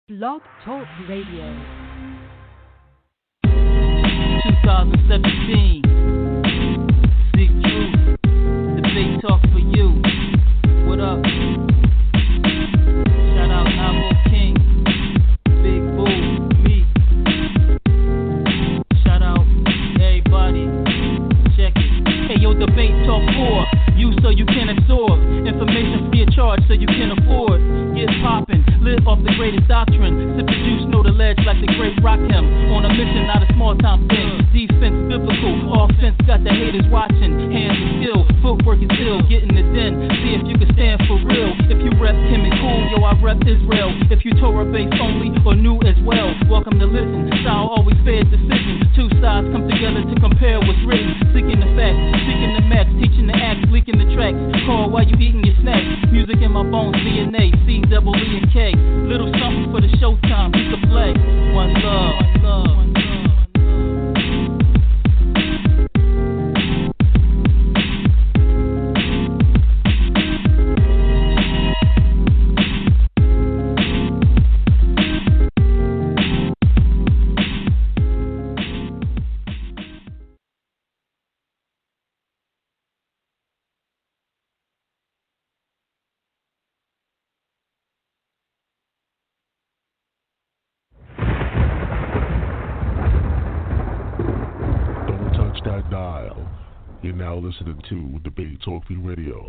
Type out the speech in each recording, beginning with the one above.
Blog Talk Radio. 2017. Seek truth. Debate talk for you. What up? Shout out Navo King. Big Boo. Me. Shout out everybody. Check it. Hey yo, debate talk for you so you can absorb information free of charge so you can afford. Get poppin', live off the greatest doctrine. Sip the juice, know the ledge like the great Rakim. On a mission, not a small time thing. Defense biblical, offense got the haters watching. Hands are skill, footwork is ill. Get in the den, see if you can stand for real. If you rep Kim and Cool, yo, I rep Israel. If you Torah based only or new as well, welcome to listen. Style always fair decision. Two sides come together to compare what's written. Seeking the facts, seeking the maps, teaching the acts, leaking the tracks. Call while you eating your snacks. Music in my bones, DNA, double E and K. Little something for the showtime, you can play. One love, one love, one love. That dial. You're now listening to Debate Talk Radio.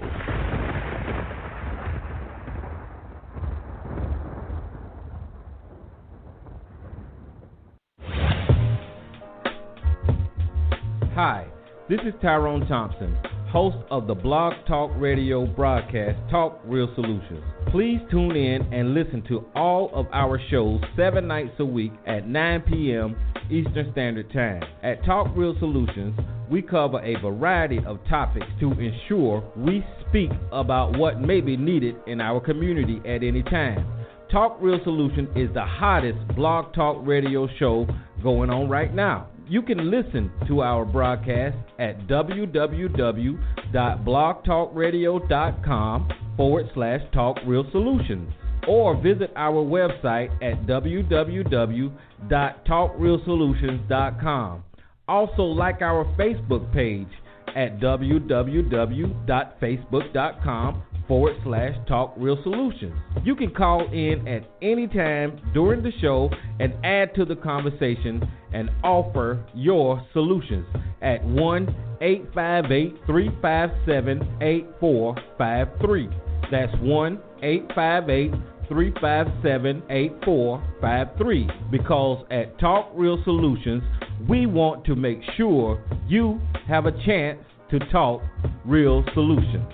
Hi, this is Tyrone Thompson, host of the Blog Talk Radio broadcast Talk Real Solutions. Please tune in and listen to all of our shows 7 nights a week at 9 p.m. Eastern Standard Time. At Talk Real Solutions, we cover a variety of topics to ensure we speak about what may be needed in our community at any time. Talk Real Solutions is the hottest blog talk radio show going on right now. You can listen to our broadcast at www.blogtalkradio.com/Talk Real Solutions or visit our website at www.talkrealsolutions.com. Also like our Facebook page at www.facebook.com/Talk Real Solutions. You can call in at any time during the show and add to the conversation and offer your solutions at 1-858-357-8453. That's 1-858-357-8453. Because at Talk Real Solutions, we want to make sure you have a chance to talk real solutions.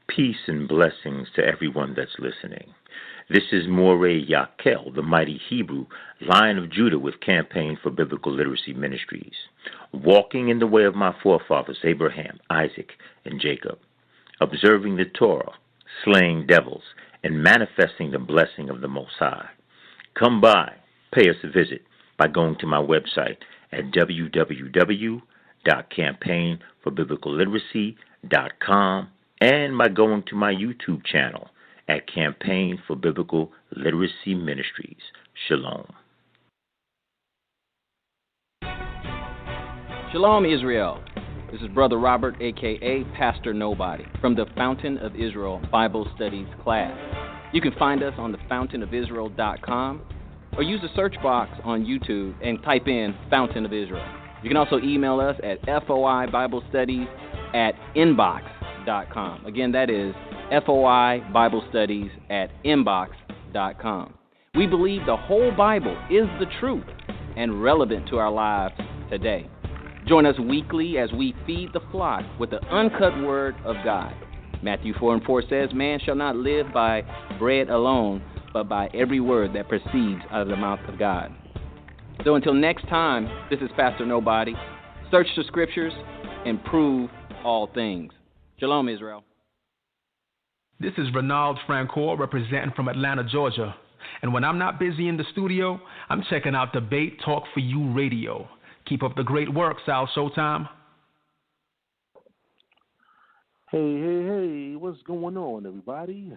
Peace and blessings to everyone that's listening. This is Moreh Yakel, the mighty Hebrew, Lion of Judah with Campaign for Biblical Literacy Ministries, walking in the way of my forefathers Abraham, Isaac, and Jacob, observing the Torah, slaying devils, and manifesting the blessing of the Most High. Come by, pay us a visit by going to my website at www.campaignforbiblicalliteracy.com and by going to my YouTube channel at Campaign for Biblical Literacy Ministries. Shalom. Shalom, Israel. This is Brother Robert, a.k.a. Pastor Nobody, from the Fountain of Israel Bible Studies class. You can find us on thefountainofisrael.com or use the search box on YouTube and type in Fountain of Israel. You can also email us at foibiblestudies@inbox.com. Again, that is foibiblestudies@inbox.com. We believe the whole Bible is the truth and relevant to our lives today. Join us weekly as we feed the flock with the uncut word of God. Matthew 4:4 says, "Man shall not live by bread alone, but by every word that proceeds out of the mouth of God." So until next time, this is Pastor Nobody. Search the scriptures and prove all things. Shalom, Israel. This is Renald Francoeur representing from Atlanta, Georgia. And when I'm not busy in the studio, I'm checking out Debate Talk for You Radio. Keep up the great work, Sal Showtime. Hey, what's going on, everybody?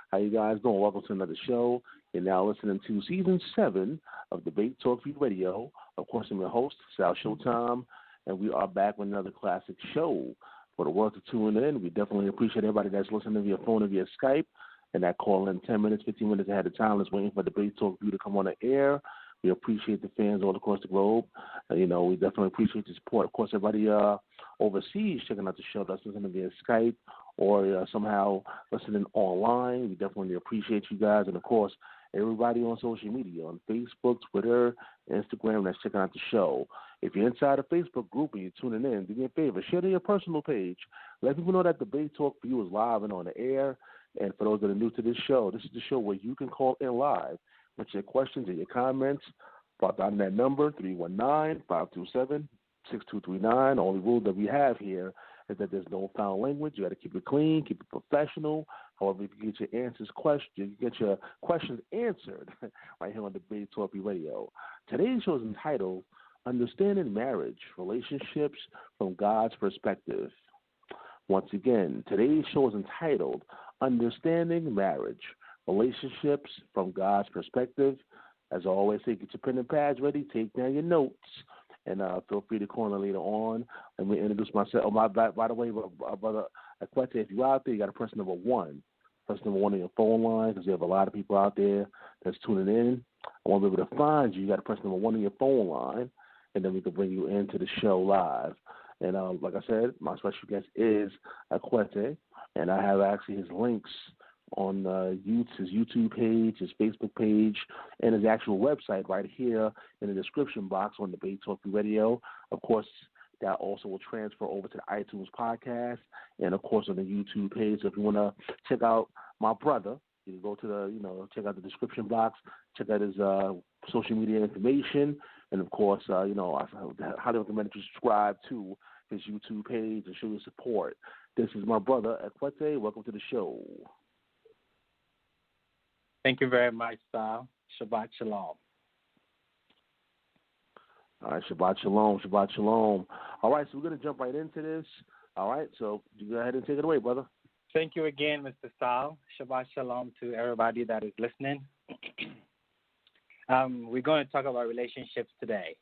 How you guys doing? Welcome to another show. You're now listening to Season 7 of Debate Talk Radio. Of course, I'm your host, Sal Showtime, and we are back with another classic show. For the world to tune in, we definitely appreciate everybody that's listening via phone or via Skype, and that call in 10 minutes, 15 minutes ahead of time is waiting for Debate Talk to come on the air. We appreciate the fans all across the globe. We definitely appreciate the support. Of course, everybody overseas checking out the show that's listening via Skype or somehow listening online. We definitely appreciate you guys. And, of course, everybody on social media, on Facebook, Twitter, Instagram, that's checking out the show. If you're inside a Facebook group and you're tuning in, do me a favor, share to your personal page. Let people know that Debate Talk for you is live and on the air. And for those that are new to this is the show where you can call in live with your questions and your comments. Pop down that number, 319-527-6239. The only rule that we have here is that there's no foul language. You got to keep it clean, keep it professional. However, if you get your questions answered right here on Debate Talk Radio. Today's show is entitled Understanding Marriage, Relationships from God's Perspective. Once again, today's show is entitled Understanding Marriage, Relationships from God's Perspective. As I always say, get your pen and pads ready, take down your notes, and feel free to call in later on. Let me introduce myself. By the way, Brother Akwetey, if you're out there, you got to press number 1. Press number 1 on your phone line because you have a lot of people out there that's tuning in. I want to be able to find you. You got to press number 1 on your phone line, and then we can bring you into the show live. And like I said, my special guest is Akwetey, and I have actually his links on his YouTube page, his Facebook page, and his actual website right here in the description box on Debate Talk Radio. Of course, that also will transfer over to the iTunes podcast and, of course, on the YouTube page. So if you want to check out my brother, you can go to check out the description box, check out his social media information, and, of course, I highly recommend that you subscribe to his YouTube page and show your support. This is my brother, Akwetey. Welcome to the show. Thank you very much, Sal. Shabbat Shalom. All right, Shabbat Shalom, Shabbat Shalom. All right, so we're going to jump right into this. All right, so you go ahead and take it away, brother. Thank you again, Mr. Sal. Shabbat Shalom to everybody that is listening. We're going to talk about relationships today.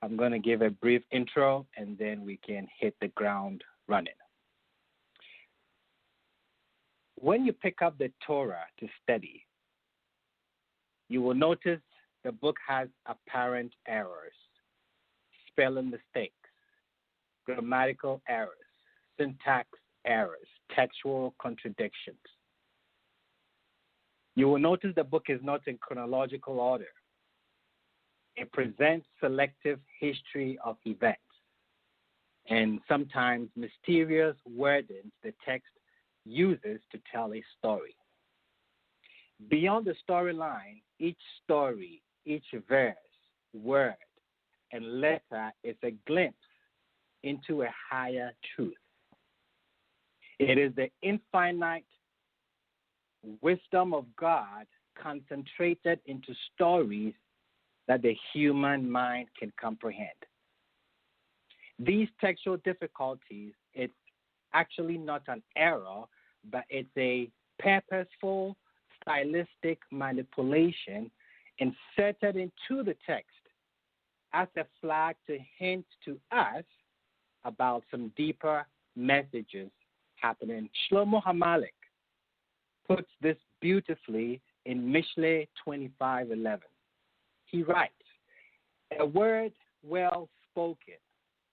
I'm going to give a brief intro, and then we can hit the ground running. When you pick up the Torah to study, you will notice the book has apparent errors, spelling mistakes, grammatical errors, syntax errors, textual contradictions. You will notice the book is not in chronological order. It presents selective history of events and sometimes mysterious wordings the text uses to tell a story. Beyond the storyline, each story, each verse, word, and letter is a glimpse into a higher truth. It is the infinite wisdom of God concentrated into stories that the human mind can comprehend. These textual difficulties, it's actually not an error, but it's a purposeful stylistic manipulation inserted into the text as a flag to hint to us about some deeper messages happening. Shlomo HaMelech puts this beautifully in Mishle 25:11. He writes, "A word well spoken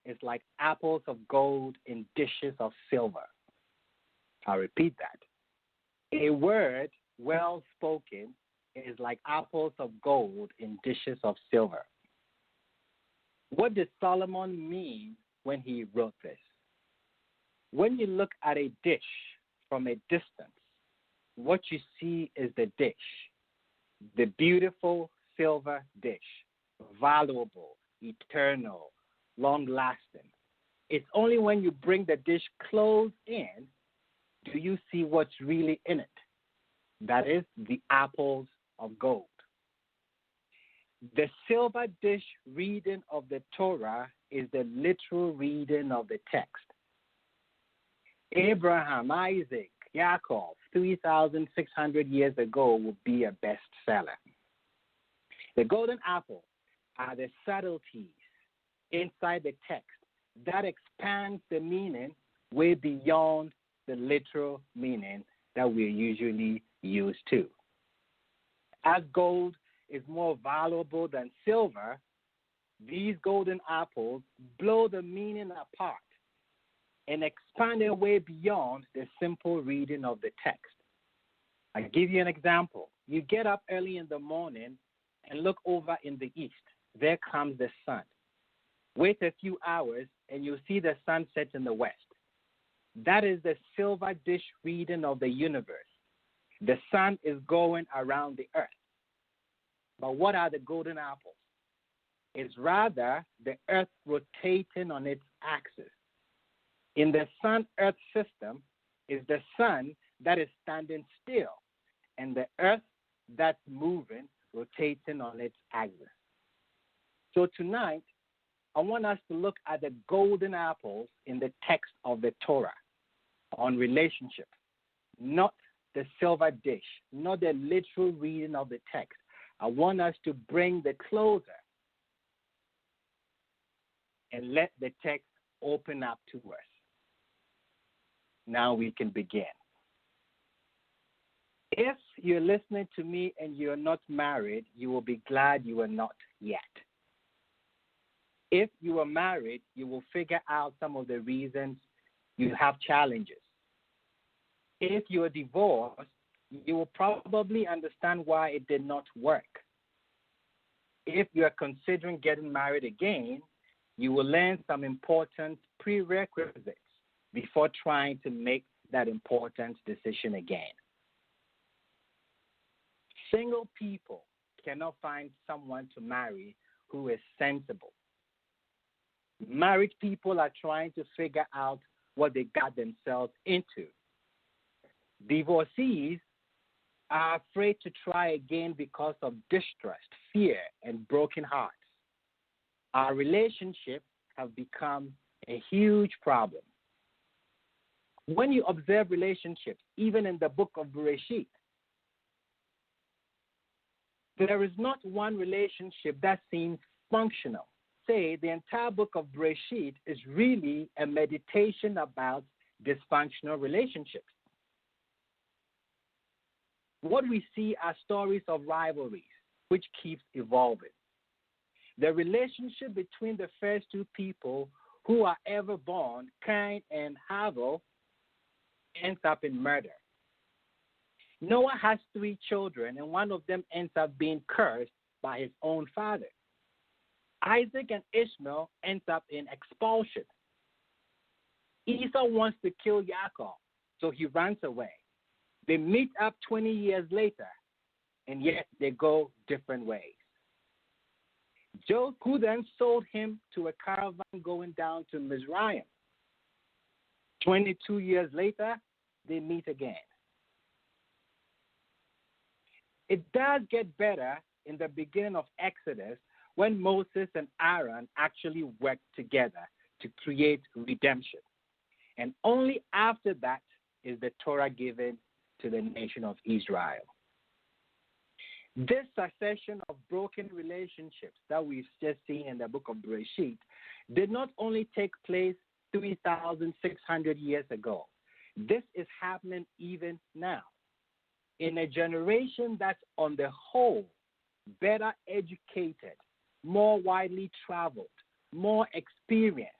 is like apples of gold in dishes of silver." I'll repeat that. A word well spoken is like apples of gold in dishes of silver. What did Solomon mean when he wrote this? When you look at a dish from a distance, what you see is the dish, the beautiful silver dish, valuable, eternal, long-lasting. It's only when you bring the dish close in do you see what's really in it. That is the apples of gold. The silver dish reading of the Torah is the literal reading of the text. Abraham, Isaac, Yaakov, 3,600 years ago would be a bestseller. The golden apple are the subtleties inside the text that expands the meaning way beyond the literal meaning that we're usually used to. As gold is more valuable than silver, these golden apples blow the meaning apart and expand their way beyond the simple reading of the text. I'll give you an example. You get up early in the morning and look over in the east. There comes the sun. Wait a few hours and you see the sunset in the west. That is the silver dish reading of the universe. The sun is going around the earth. But what are the golden apples? It's rather the earth rotating on its axis. In the sun-earth system is the sun that is standing still and the earth that's moving, rotating on its axis. So tonight, I want us to look at the golden apples in the text of the Torah on relationships, not the silver dish, not the literal reading of the text. I want us to bring the closer and let the text open up to us. Now we can begin. If you're listening to me and you're not married, you will be glad you are not yet. If you are married, you will figure out some of the reasons you have challenges. If you are divorced, you will probably understand why it did not work. If you are considering getting married again, you will learn some important prerequisites before trying to make that important decision again. Single people cannot find someone to marry who is sensible. Married people are trying to figure out what they got themselves into. Divorcees are afraid to try again because of distrust, fear, and broken hearts. Our relationships have become a huge problem. When you observe relationships, even in the book of Bereshit, there is not one relationship that seems functional. Say, the entire book of Bereshit is really a meditation about dysfunctional relationships. What we see are stories of rivalries, which keeps evolving. The relationship between the first two people who are ever born, Cain and Havel, ends up in murder. Noah has 3 children, and one of them ends up being cursed by his own father. Isaac and Ishmael ends up in expulsion. Esau wants to kill Yaakov, so he runs away. They meet up 20 years later, and yet they go different ways. Joseph, who then sold him to a caravan going down to Mizraim. 22 years later, they meet again. It does get better in the beginning of Exodus when Moses and Aaron actually worked together to create redemption. And only after that is the Torah given to the nation of Israel. This succession of broken relationships that we've just seen in the book of Bereshit did not only take place 3,600 years ago. This is happening even now. In a generation that's on the whole better educated, more widely traveled, more experienced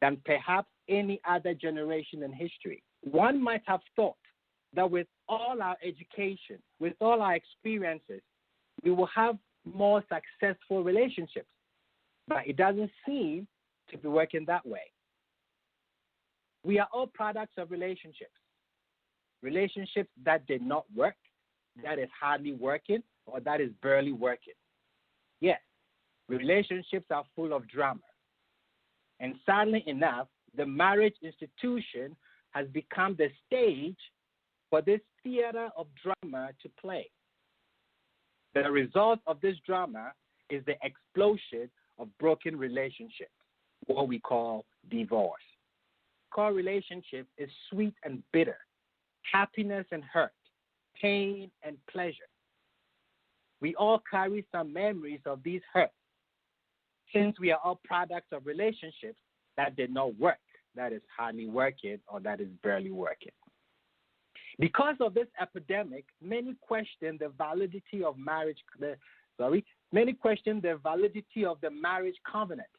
than perhaps any other generation in history. One might have thought that with all our education, with all our experiences, we will have more successful relationships. But it doesn't seem to be working that way. We are all products of relationships. Relationships that did not work, that is hardly working, or that is barely working. Yes, relationships are full of drama. And sadly enough, the marriage institution has become the stage for this theater of drama to play. The result of this drama is the explosion of broken relationships, what we call divorce. Core relationship is sweet and bitter, happiness and hurt, pain and pleasure. We all carry some memories of these hurts, since we are all products of relationships that did not work, that is hardly working, or that is barely working. Because of this epidemic, many question the validity of many question the validity of the marriage covenant.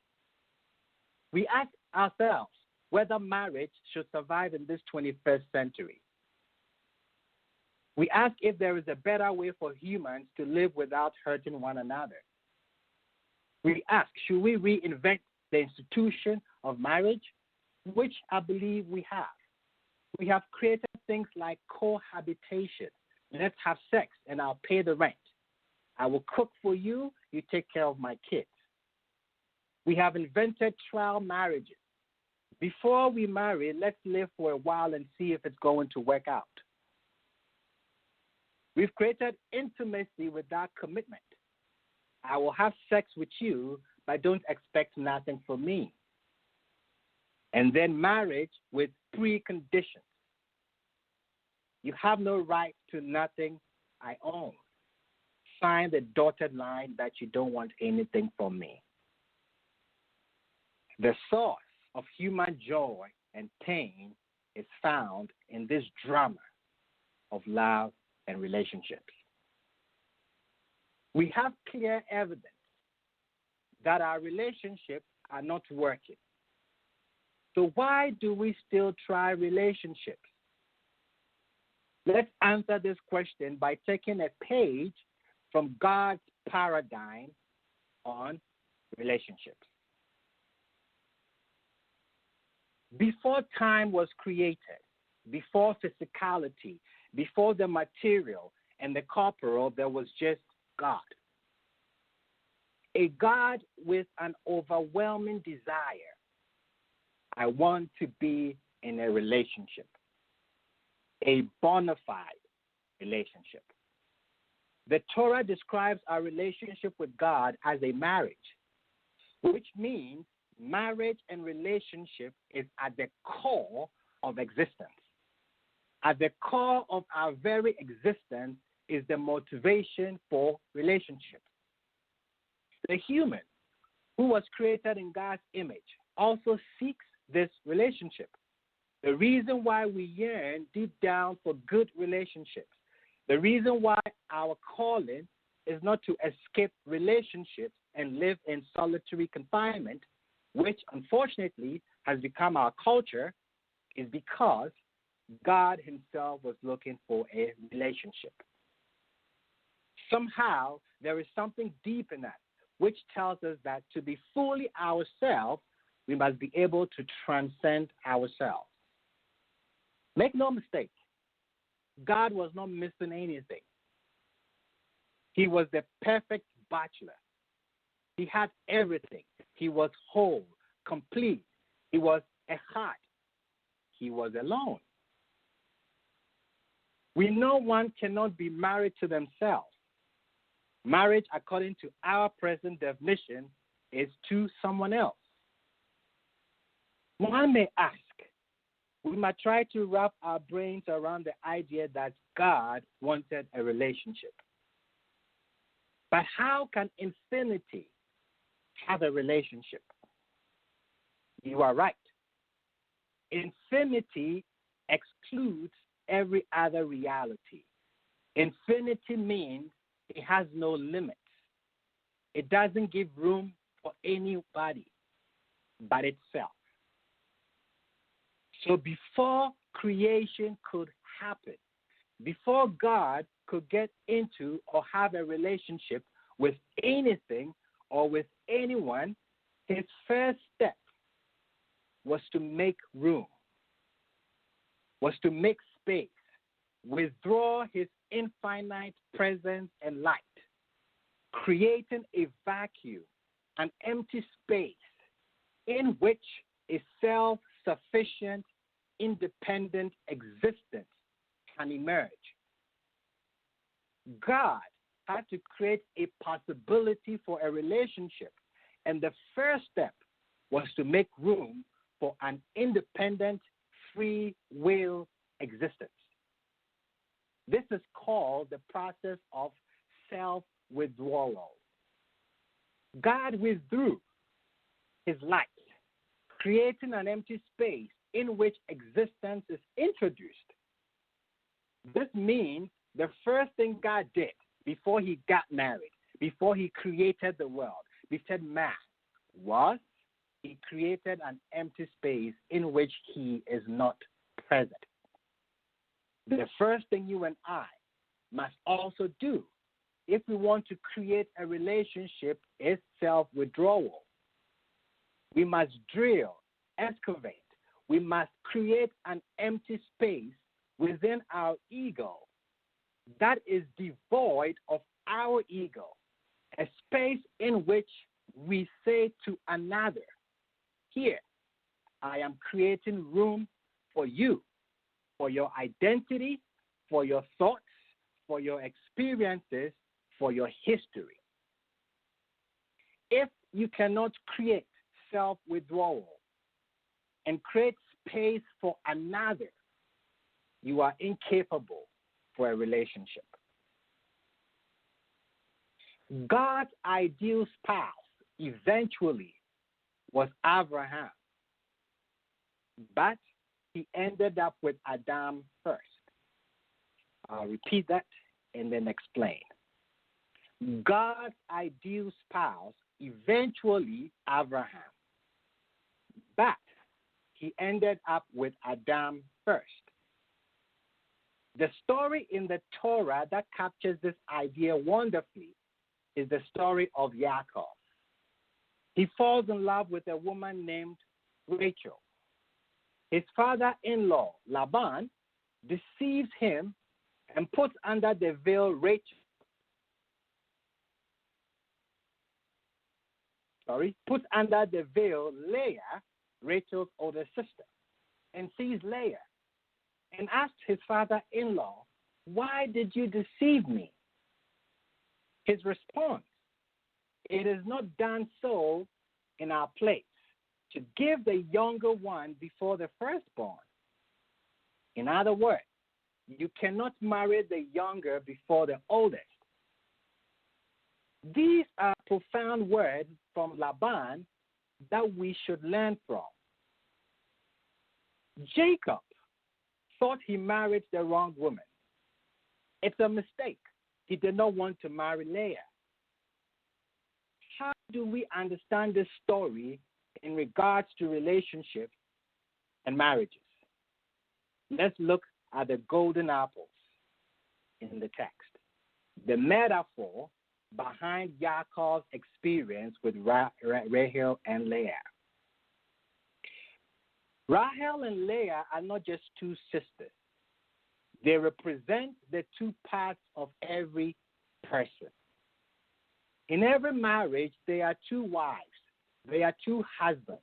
We ask ourselves whether marriage should survive in this 21st century. We ask if there is a better way for humans to live without hurting one another. We ask, should we reinvent the institution of marriage, which I believe we have. We have created things like cohabitation. Let's have sex and I'll pay the rent. I will cook for you, you take care of my kids. We have invented trial marriages. Before we marry, let's live for a while and see if it's going to work out. We've created intimacy without commitment. I will have sex with you, but don't expect nothing from me. And then marriage with preconditions. You have no right to nothing I own. Sign the dotted line that you don't want anything from me. The source of human joy and pain is found in this drama of love and relationships. We have clear evidence that our relationships are not working. So why do we still try relationships? Let's answer this question by taking a page from God's paradigm on relationships. Before time was created, before physicality, before the material and the corporal, there was just God. A God with an overwhelming desire. I want to be in a relationship, a bona fide relationship. The Torah describes our relationship with God as a marriage, which means marriage and relationship is at the core of existence. At the core of our very existence is the motivation for relationships. The human, who was created in God's image, also seeks this relationship. The reason why we yearn deep down for good relationships, the reason why our calling is not to escape relationships and live in solitary confinement, which unfortunately has become our culture, is because God himself was looking for a relationship. Somehow, there is something deep in us which tells us that to be fully ourselves, we must be able to transcend ourselves. Make no mistake, God was not missing anything. He was the perfect bachelor. He had everything. He was whole, complete. He was echad. He was alone. We know one cannot be married to themselves. Marriage, according to our present definition, is to someone else. One may ask, we might try to wrap our brains around the idea that God wanted a relationship. But how can infinity have a relationship? You are right. Infinity excludes every other reality. Infinity means it has no limits. It doesn't give room for anybody but itself. So before creation could happen, before God could get into or have a relationship with anything or with anyone, his first step was to make room, was to make space, withdraw his infinite presence and light, creating a vacuum, an empty space in which a self-sufficient, independent existence can emerge. God had to create a possibility for a relationship. And the first step was to make room for an independent, free will existence. This is called the process of self-withdrawal. God withdrew his light, creating an empty space in which existence is introduced. This means the first thing God did before he got married, before he created the world, before man, was he created an empty space in which he is not present. The first thing you and I must also do if we want to create a relationship is self-withdrawal. We must drill, excavate. We must create an empty space within our ego that is devoid of our ego, a space in which we say to another, here, I am creating room for you, for your identity, for your thoughts, for your experiences, for your history. If you cannot create self-withdrawal and create space for another, you are incapable for a relationship. God's ideal spouse eventually was Abraham, but he ended up with Adam first. I'll repeat that and then explain. God's ideal spouse eventually Abraham, but he ended up with Adam first. The story in the Torah that captures this idea wonderfully is the story of Yaakov. He falls in love with a woman named Rachel. His father-in-law, Laban, deceives him and puts under the veil puts under the veil Leah, Rachel's older sister, and sees Leah and asks his father-in-law, why did you deceive me? His response, it is not done so in our place, to give the younger one before the firstborn. In other words, you cannot marry the younger before the oldest. These are profound words from Laban that we should learn from. Jacob thought he married the wrong woman. It's a mistake. He did not want to marry Leah. How do we understand this story in regards to relationships and marriages? Let's look at the golden apples in the text. The metaphor behind Yaakov's experience with Rahel and Leah. Rahel and Leah are not just two sisters. They represent the two parts of every person. In every marriage, there are two wives. There are two husbands.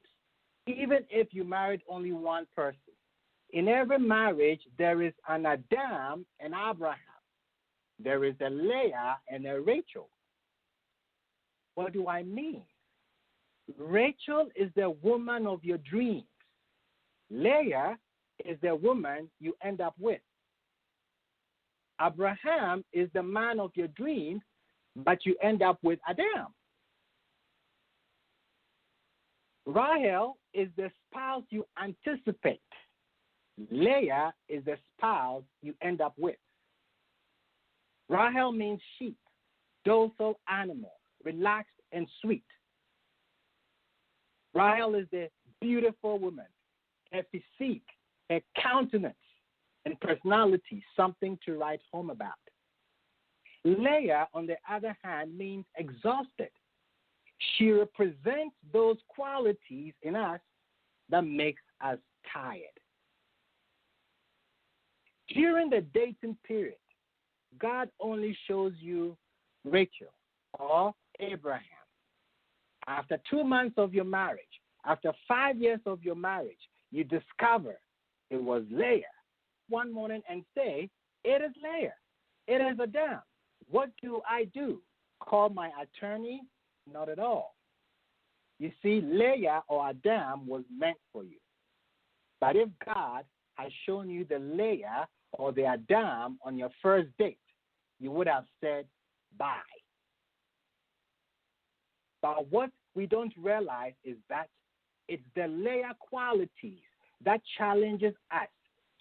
Even if you married only one person. In every marriage, there is an Adam and Abraham. There is a Leah and a Rachel. What do I mean? Rachel is the woman of your dreams. Leah is the woman you end up with. Abraham is the man of your dreams, but you end up with Adam. Rahel is the spouse you anticipate. Leah is the spouse you end up with. Rahel means sheep, docile animal, relaxed and sweet. Rahel is the beautiful woman, her physique, her countenance, and personality, something to write home about. Leah, on the other hand, means exhausted. She represents those qualities in us that makes us tired. During the dating period, God only shows you Rachel or Abraham. After 2 months of your marriage, after 5 years of your marriage, you discover it was Leah one morning and say, it is Leah, it is Adam, What do? Call my attorney? Not at all. You see, Leah or Adam was meant for you. But if God has shown you the Leah or the Adam on your first date, you would have said bye. But what we don't realize is that it's the Leah qualities that challenges us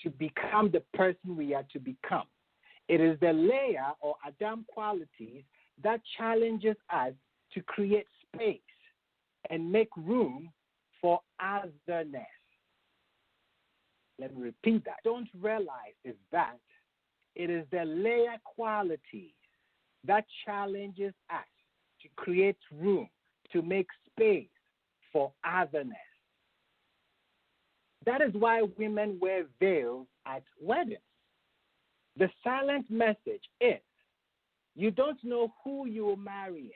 to become the person we are to become. It is the Leah or Adam qualities that challenges us to create space and make room for otherness. Let me repeat that. Don't realize is that it is the Leah qualities that challenges us to create room, to make space for otherness. That is why women wear veils at weddings. The silent message is, you don't know who you will marry in.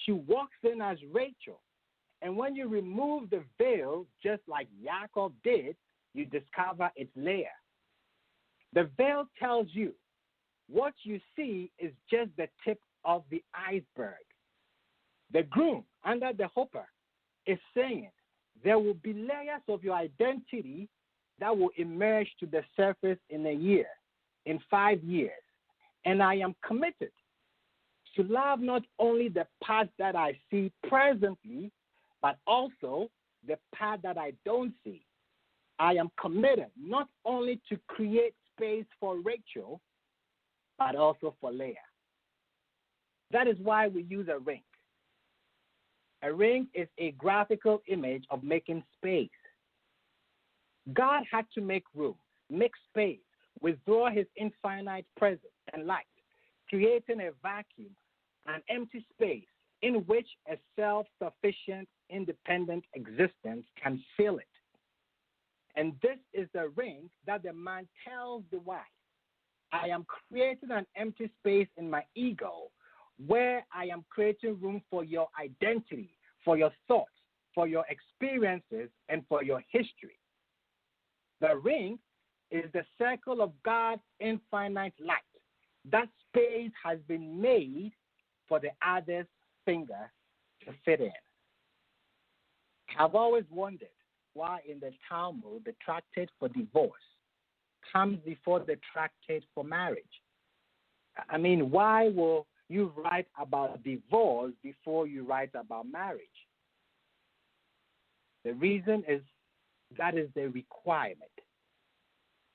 She walks in as Rachel, and when you remove the veil, just like Jacob did, you discover it's Leah. The veil tells you what you see is just the tip of the iceberg. The groom under the hopper is saying there will be layers of your identity that will emerge to the surface in a year, in 5 years. And I am committed to love not only the part that I see presently, but also the part that I don't see. I am committed not only to create space for Rachel, but also for Leah. That is why we use a ring. A ring is a graphical image of making space. God had to make room, make space, withdraw his infinite presence and light, creating a vacuum, an empty space in which a self-sufficient, independent existence can fill it. And this is the ring that the man tells the wife. I am creating an empty space in my ego where I am creating room for your identity, for your thoughts, for your experiences, and for your history. The ring is the circle of God's infinite light. That space has been made for the other's finger to fit in. I've always wondered why in the Talmud the tractate for divorce comes before the tractate for marriage. I mean, why will you write about divorce before you write about marriage? The reason is that is the requirement.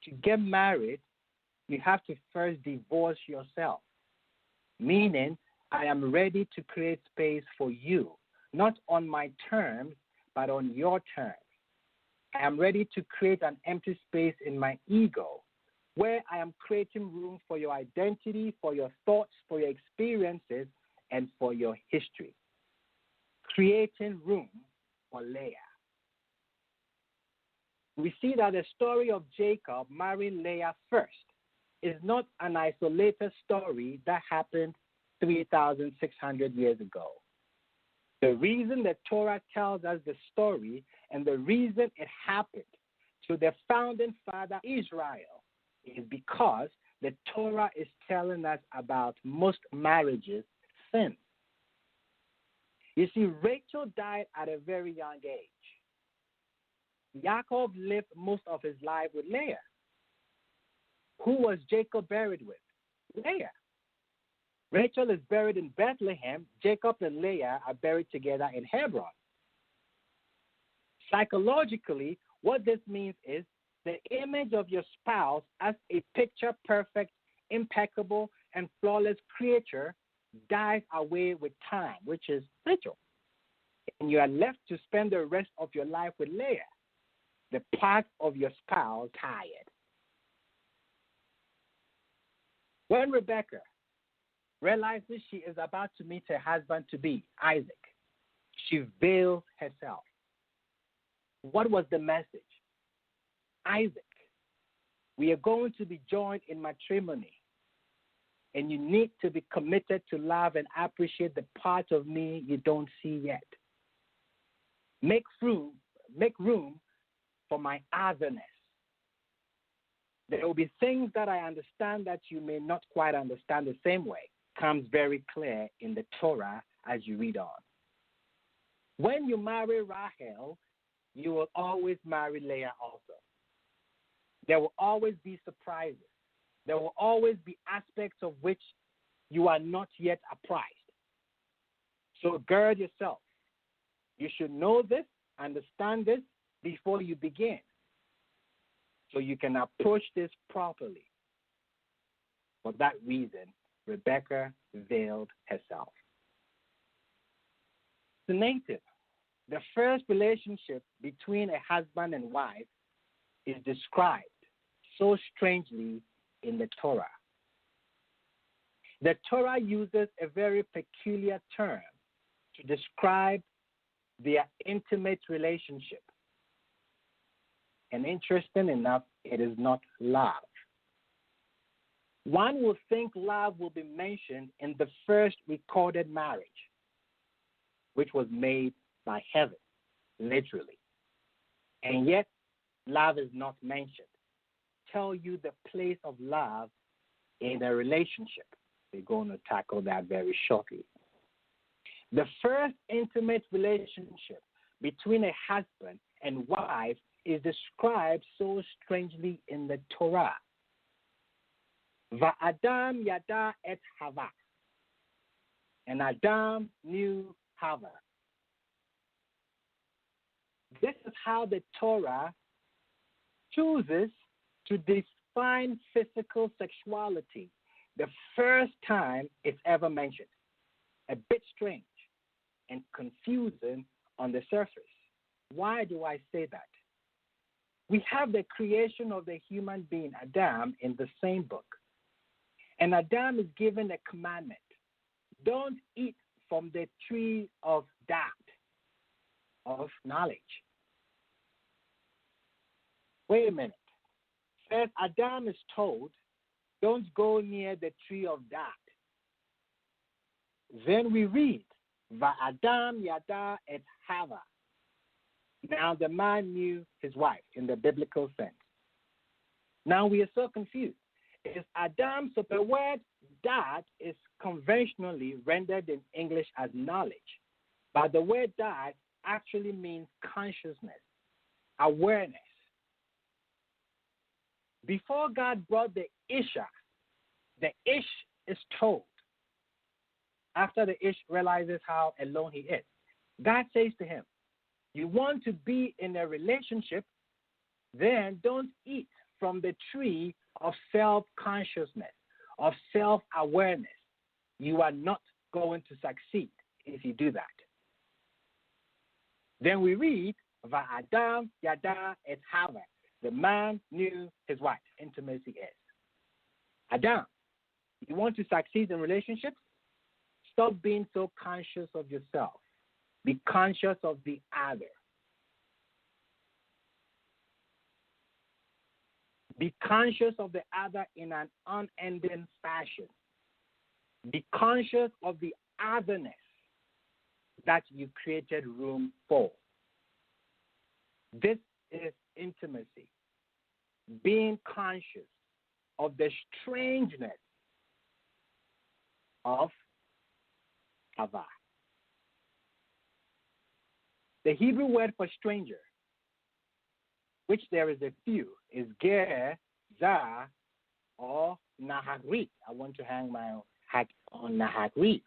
To get married, you have to first divorce yourself, meaning I am ready to create space for you, not on my terms, but on your terms. I am ready to create an empty space in my ego where I am creating room for your identity, for your thoughts, for your experiences, and for your history. Creating room for Leah. We see that the story of Jacob marrying Leah first is not an isolated story that happened 3,600 years ago. The reason the Torah tells us the story and the reason it happened to the founding father Israel is because the Torah is telling us about most marriages' sin. You see, Rachel died at a very young age. Jacob lived most of his life with Leah. Who was Jacob buried with? Leah. Rachel is buried in Bethlehem. Jacob and Leah are buried together in Hebron. Psychologically, what this means is the image of your spouse as a picture-perfect, impeccable, and flawless creature dies away with time, which is Rachel. And you are left to spend the rest of your life with Leah, the part of your spouse tired. When Rebecca realizes she is about to meet her husband-to-be, Isaac, she veils herself. What was the message? Isaac, we are going to be joined in matrimony, and you need to be committed to love and appreciate the part of me you don't see yet. Make room for my otherness. There will be things that I understand that you may not quite understand the same way. Comes very clear in the Torah as you read on. When you marry Rahel, you will always marry Leah also. There will always be surprises. There will always be aspects of which you are not yet apprised. So gird yourself. You should know this, understand this before you begin, so you can approach this properly. For that reason, Rebecca veiled herself. The native, the first relationship between a husband and wife is described so strangely in the Torah. The Torah uses a very peculiar term to describe their intimate relationship. And interesting enough, it is not love. One will think love will be mentioned in the first recorded marriage, which was made by heaven, literally. And yet, love is not mentioned. Tell you the place of love in a relationship. We're going to tackle that very shortly. The first intimate relationship between a husband and wife is described so strangely in the Torah. Va'adam yada et Hava. And Adam knew Hava. This is how the Torah chooses to define physical sexuality the first time it's ever mentioned. A bit strange and confusing on the surface. Why do I say that? We have the creation of the human being, Adam, in the same book. And Adam is given a commandment. Don't eat from the tree of that, of knowledge. Wait a minute. First, Adam is told, don't go near the tree of that. Then we read, Va'adam yada et Hava. Now the man knew his wife in the biblical sense. Now we are so confused. Is Adam, so the word that is conventionally rendered in English as knowledge. But the word that actually means consciousness, awareness. Before God brought the Isha, the Ish is told. After the Ish realizes how alone he is, God says to him, you want to be in a relationship, then don't eat from the tree of self-consciousness, of self-awareness. You are not going to succeed if you do that. Then we read, Va'adam yada et Hava. The man knew his wife. Intimacy is. Adam, you want to succeed in relationships? Stop being so conscious of yourself. Be conscious of the other. Be conscious of the other in an unending fashion. Be conscious of the otherness that you created room for. This is intimacy. Being conscious of the strangeness of Hava. The Hebrew word for stranger, which there is a few, is ger, za, or nahari. I want to hang my hat on nahari.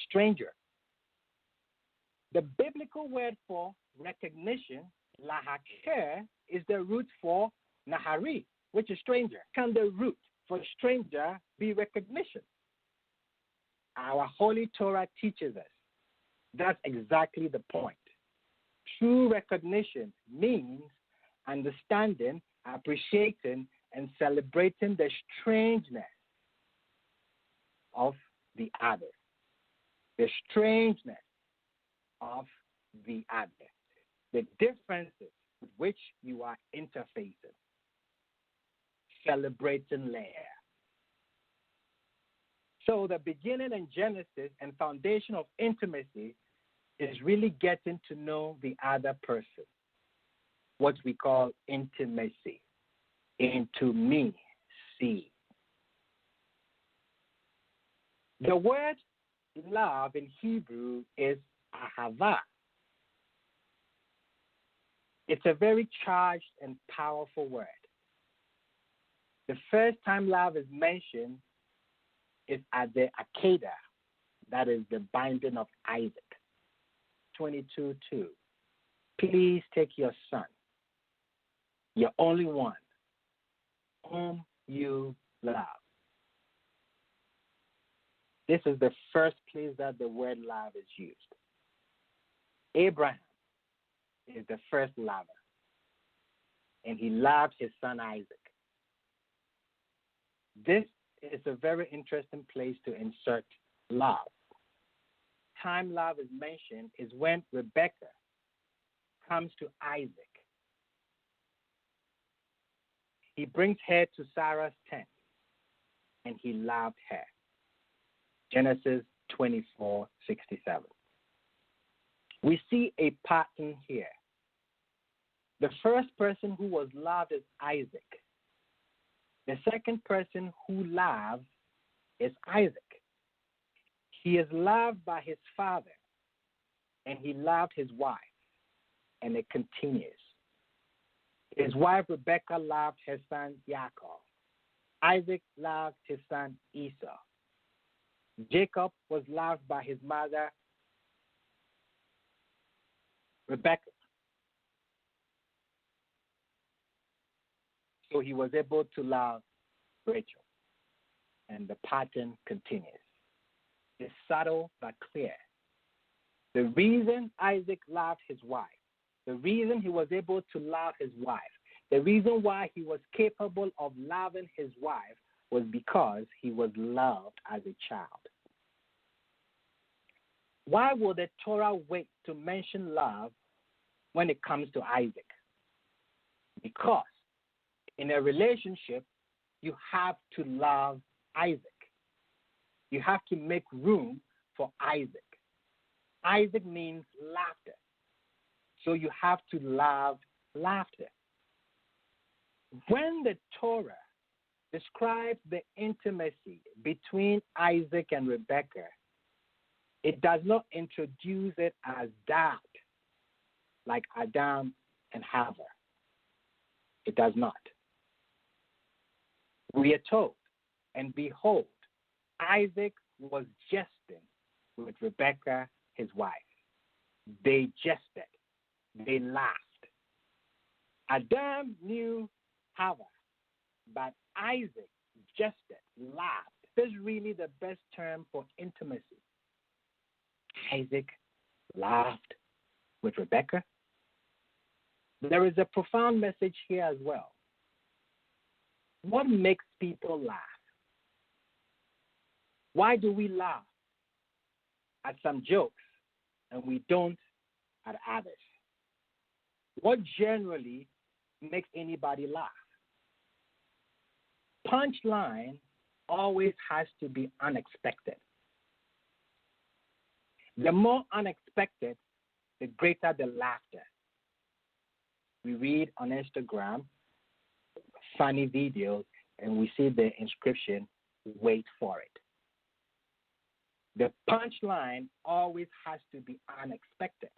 Stranger. The biblical word for recognition, lahaker, is the root for nahari, which is stranger. Can the root for stranger be recognition? Our Holy Torah teaches us. That's exactly the point. True recognition means understanding, appreciating, and celebrating the strangeness of the other. The strangeness of the other. The differences with which you are interfacing. Celebrating Leah. So the beginning and genesis and foundation of intimacy is really getting to know the other person, what we call intimacy. into me, see. The word love in Hebrew is ahava. It's a very charged and powerful word. The first time love is mentioned is at the Akwetey, that is the binding of Isaac. 22:2. Please take your son, your only one, whom you love. This is the first place that the word love is used. Abraham is the first lover, and he loved his son Isaac. This is a very interesting place to insert love. Time love is mentioned is when Rebecca comes to Isaac. He brings her to Sarah's tent, and he loved her. Genesis 24:67. We see a pattern here. The first person who was loved is Isaac. The second person who loves is Isaac. He is loved by his father, and he loved his wife, and it continues. His wife Rebecca loved her son Jacob. Isaac loved his son Esau. Jacob was loved by his mother Rebecca. So he was able to love Rachel. And the pattern continues. It's subtle but clear. The reason Isaac loved his wife, the reason he was able to love his wife, the reason why he was capable of loving his wife was because he was loved as a child. Why would the Torah wait to mention love when it comes to Isaac? Because in a relationship, you have to love Isaac. You have to make room for Isaac. Isaac means laughter. So you have to love laughter. When the Torah describes the intimacy between Isaac and Rebekah, it does not introduce it as that, like Adam and Hava. It does not. We are told, and behold, Isaac was jesting with Rebekah, his wife. They jested. They laughed. Adam knew Hava, but Isaac jested, laughed. This is really the best term for intimacy. Isaac laughed with Rebekah. There is a profound message here as well. What makes people laugh? Why do we laugh at some jokes and we don't at others? What generally makes anybody laugh? Punchline always has to be unexpected. The more unexpected, the greater the laughter. We read on Instagram funny videos and we see the inscription, wait for it. The punchline always has to be unexpected.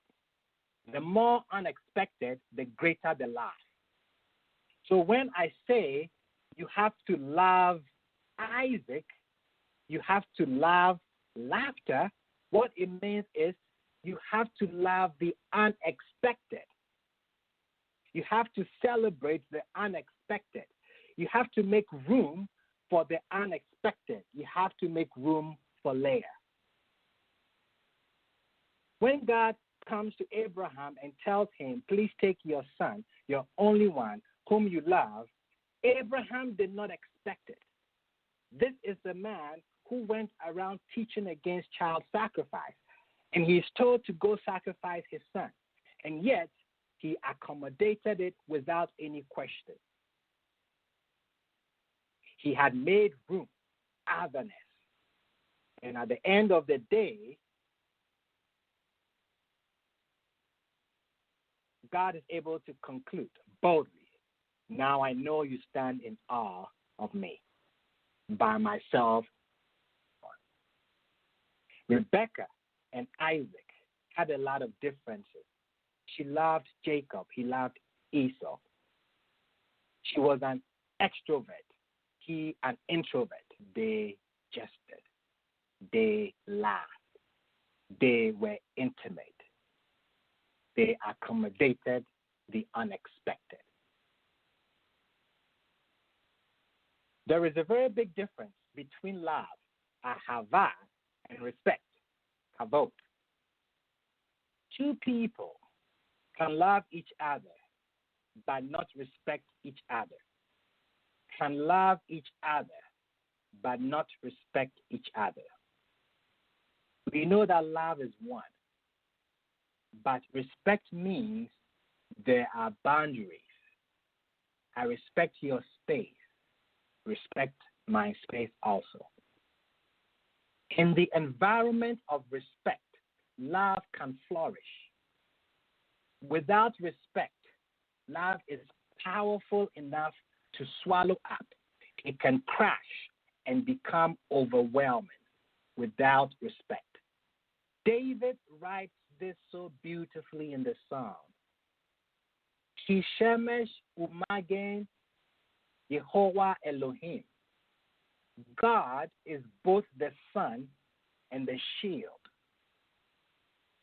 The more unexpected, the greater the laugh. So when I say you have to love Isaac, you have to love laughter, what it means is you have to love the unexpected. You have to celebrate the unexpected. You have to make room for the unexpected. You have to make room for Leah. When God comes to Abraham and tells him, please take your son, your only one, whom you love, Abraham did not expect it. This is the man who went around teaching against child sacrifice, and he is told to go sacrifice his son, and yet he accommodated it without any question. He had made room, otherness, and at the end of the day, God is able to conclude boldly, Now I know you stand in awe of me. By myself. Rebecca and Isaac had a lot of differences. She loved Jacob. He loved Esau. She was an extrovert. He an introvert. They jested. They laughed. They were intimate. They accommodated the unexpected. There is a very big difference between love, ahava, and respect, kavod. Two people can love each other but not respect each other, can love each other but not respect each other. We know that love is one, but respect means there are boundaries. I respect your space. Respect my space also. In the environment of respect, love can flourish. Without respect, love is powerful enough to swallow up. It can crash and become overwhelming without respect. David writes this so beautifully in the Psalm. Kishemesh umagen Yehovah Elohim. God is both the sun and the shield.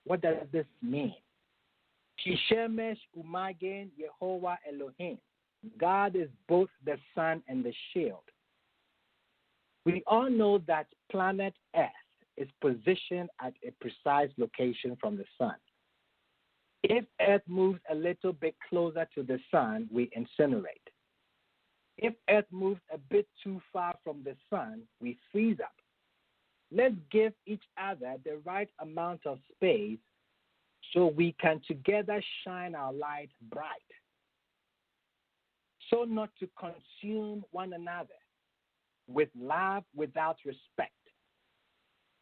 What does this mean? Kishemesh umagen Yehovah Elohim. God is both the sun and the shield. We all know that planet Earth is positioned at a precise location from the sun. If Earth moves a little bit closer to the sun, we incinerate. If Earth moves a bit too far from the sun, we freeze up. Let's give each other the right amount of space so we can together shine our light bright. So not to consume one another with love without respect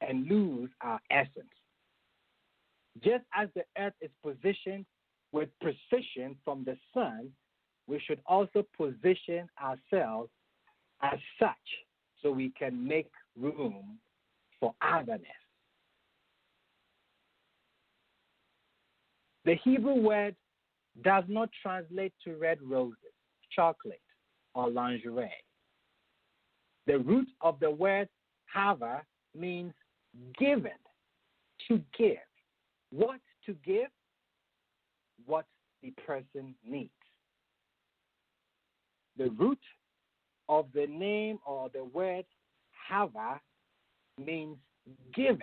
and lose our essence. Just as the earth is positioned with precision from the sun, we should also position ourselves as such so we can make room for otherness. The Hebrew word does not translate to red roses, chocolate, or lingerie. The root of the word hava means given, to give. What to give? What the person needs. The root of the name or the word hava means given.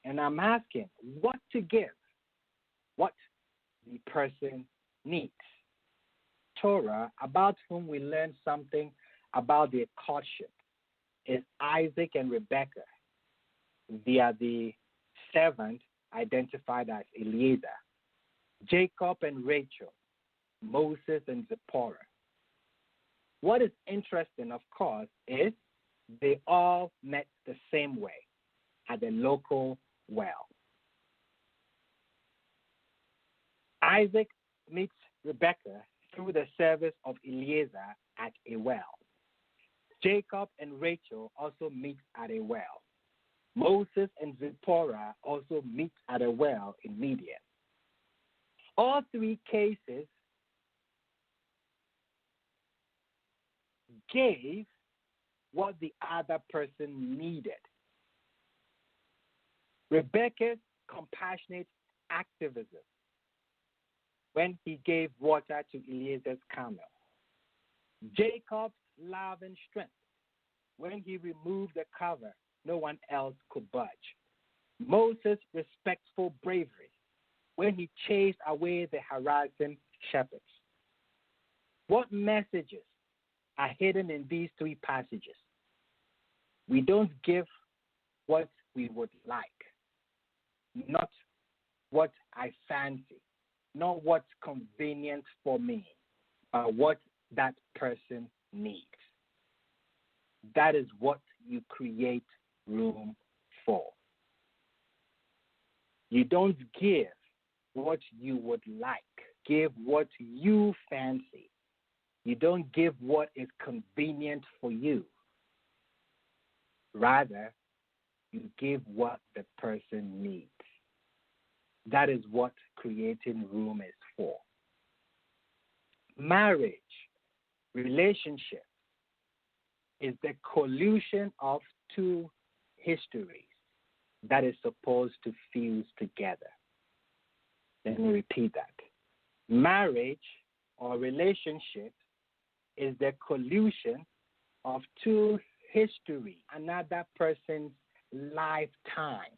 And I'm asking, what to give? What the person needs. Torah, about whom we learn something about their courtship, is Isaac and Rebekah. They are the servant identified as Eliezer, Jacob and Rachel, Moses and Zipporah. What is interesting, of course, is they all met the same way at the local well. Isaac meets Rebekah through the service of Eliezer at a well. Jacob and Rachel also meet at a well. Moses and Zipporah also meet at a well in Midian. All three cases gave what the other person needed. Rebekah's compassionate activism when he gave water to Eliezer's camel. Jacob's love and strength when he removed the cover no one else could budge. Moses' respectful bravery when he chased away the harassing shepherds. What messages are hidden in these three passages? We don't give what we would like, not what I fancy, not what's convenient for me, but what that person needs. That is what you create room for. You don't give what you would like. Give what you fancy. You don't give what is convenient for you. Rather, you give what the person needs. That is what creating room is for. Marriage, relationship, is the collusion of two histories that is supposed to fuse together. Let me repeat that. Marriage or relationship is the collusion of two histories, another person's lifetime.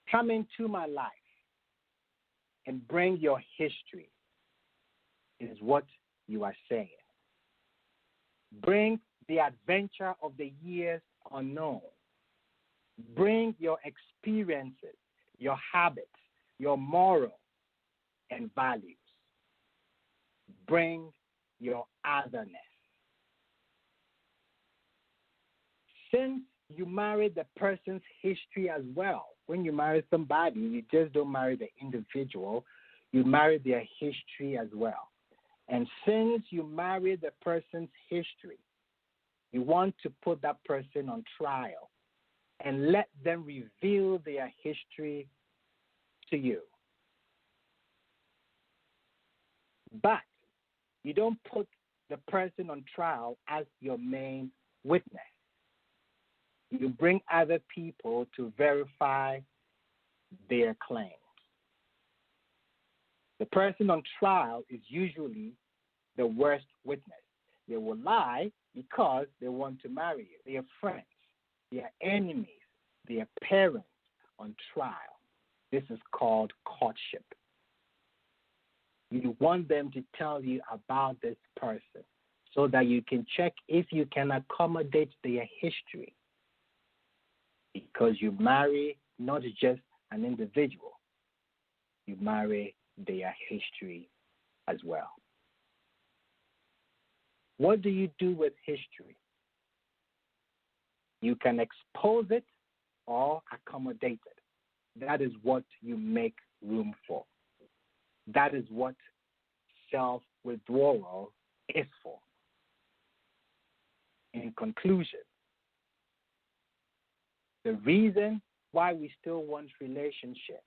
Come into my life and bring your history, is what you are saying. Bring the adventure of the years unknown. Bring your experiences, your habits, your morals and values. Bring your otherness. Since you marry the person's history as well, when you marry somebody, you just don't marry the individual, you marry their history as well. And since you marry the person's history, you want to put that person on trial and let them reveal their history to you. But you don't put the person on trial as your main witness. You bring other people to verify their claims. The person on trial is usually the worst witness. They will lie because they want to marry you. Their friends, their enemies, their parents on trial. This is called courtship. You want them to tell you about this person so that you can check if you can accommodate their history. Because you marry not just an individual, you marry their history as well. What do you do with history? You can expose it or accommodate it. That is what you make room for. That is what self-withdrawal is for. In conclusion, the reason why we still want relationships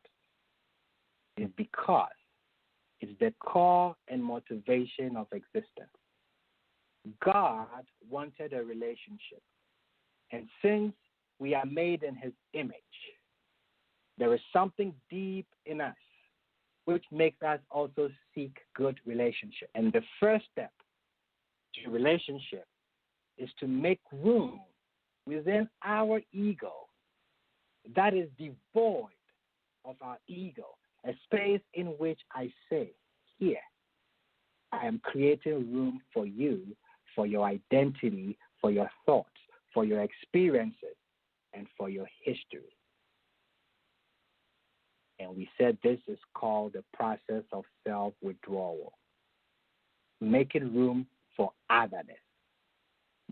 is because it's the core and motivation of existence. God wanted a relationship. And since we are made in his image, there is something deep in us which makes us also seek good relationship. And the first step to relationship is to make room within our ego that is devoid of our ego, a space in which I say, here, I am creating room for you, for your identity, for your thoughts, for your experiences, and for your history. And we said this is called the process of self-withdrawal. Making room for otherness.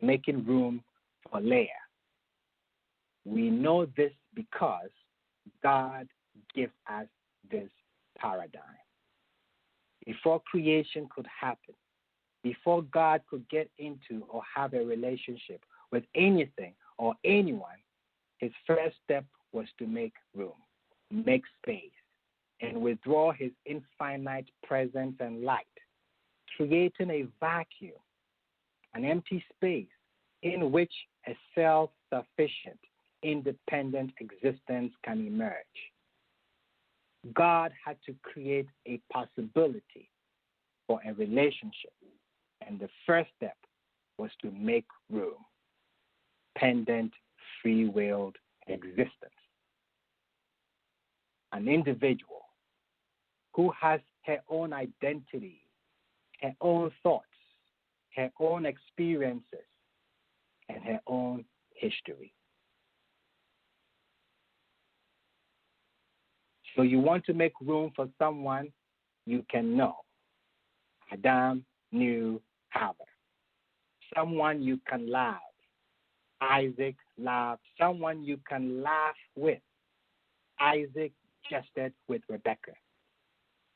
Making room for Leah. We know this because God gives us this paradigm. Before creation could happen, before God could get into or have a relationship with anything or anyone, his first step was to make room, make space, and withdraw his infinite presence and light, creating a vacuum, an empty space in which a self-sufficient, independent existence can emerge. God had to create a possibility for a relationship, and the first step was to make room, pendant, free-willed existence. An individual who has her own identity, her own thoughts, her own experiences, and her own history. So you want to make room for someone you can know. Adam knew Hagar. Someone you can love. Isaac loved. Someone you can laugh with. Isaac jested with Rebekah.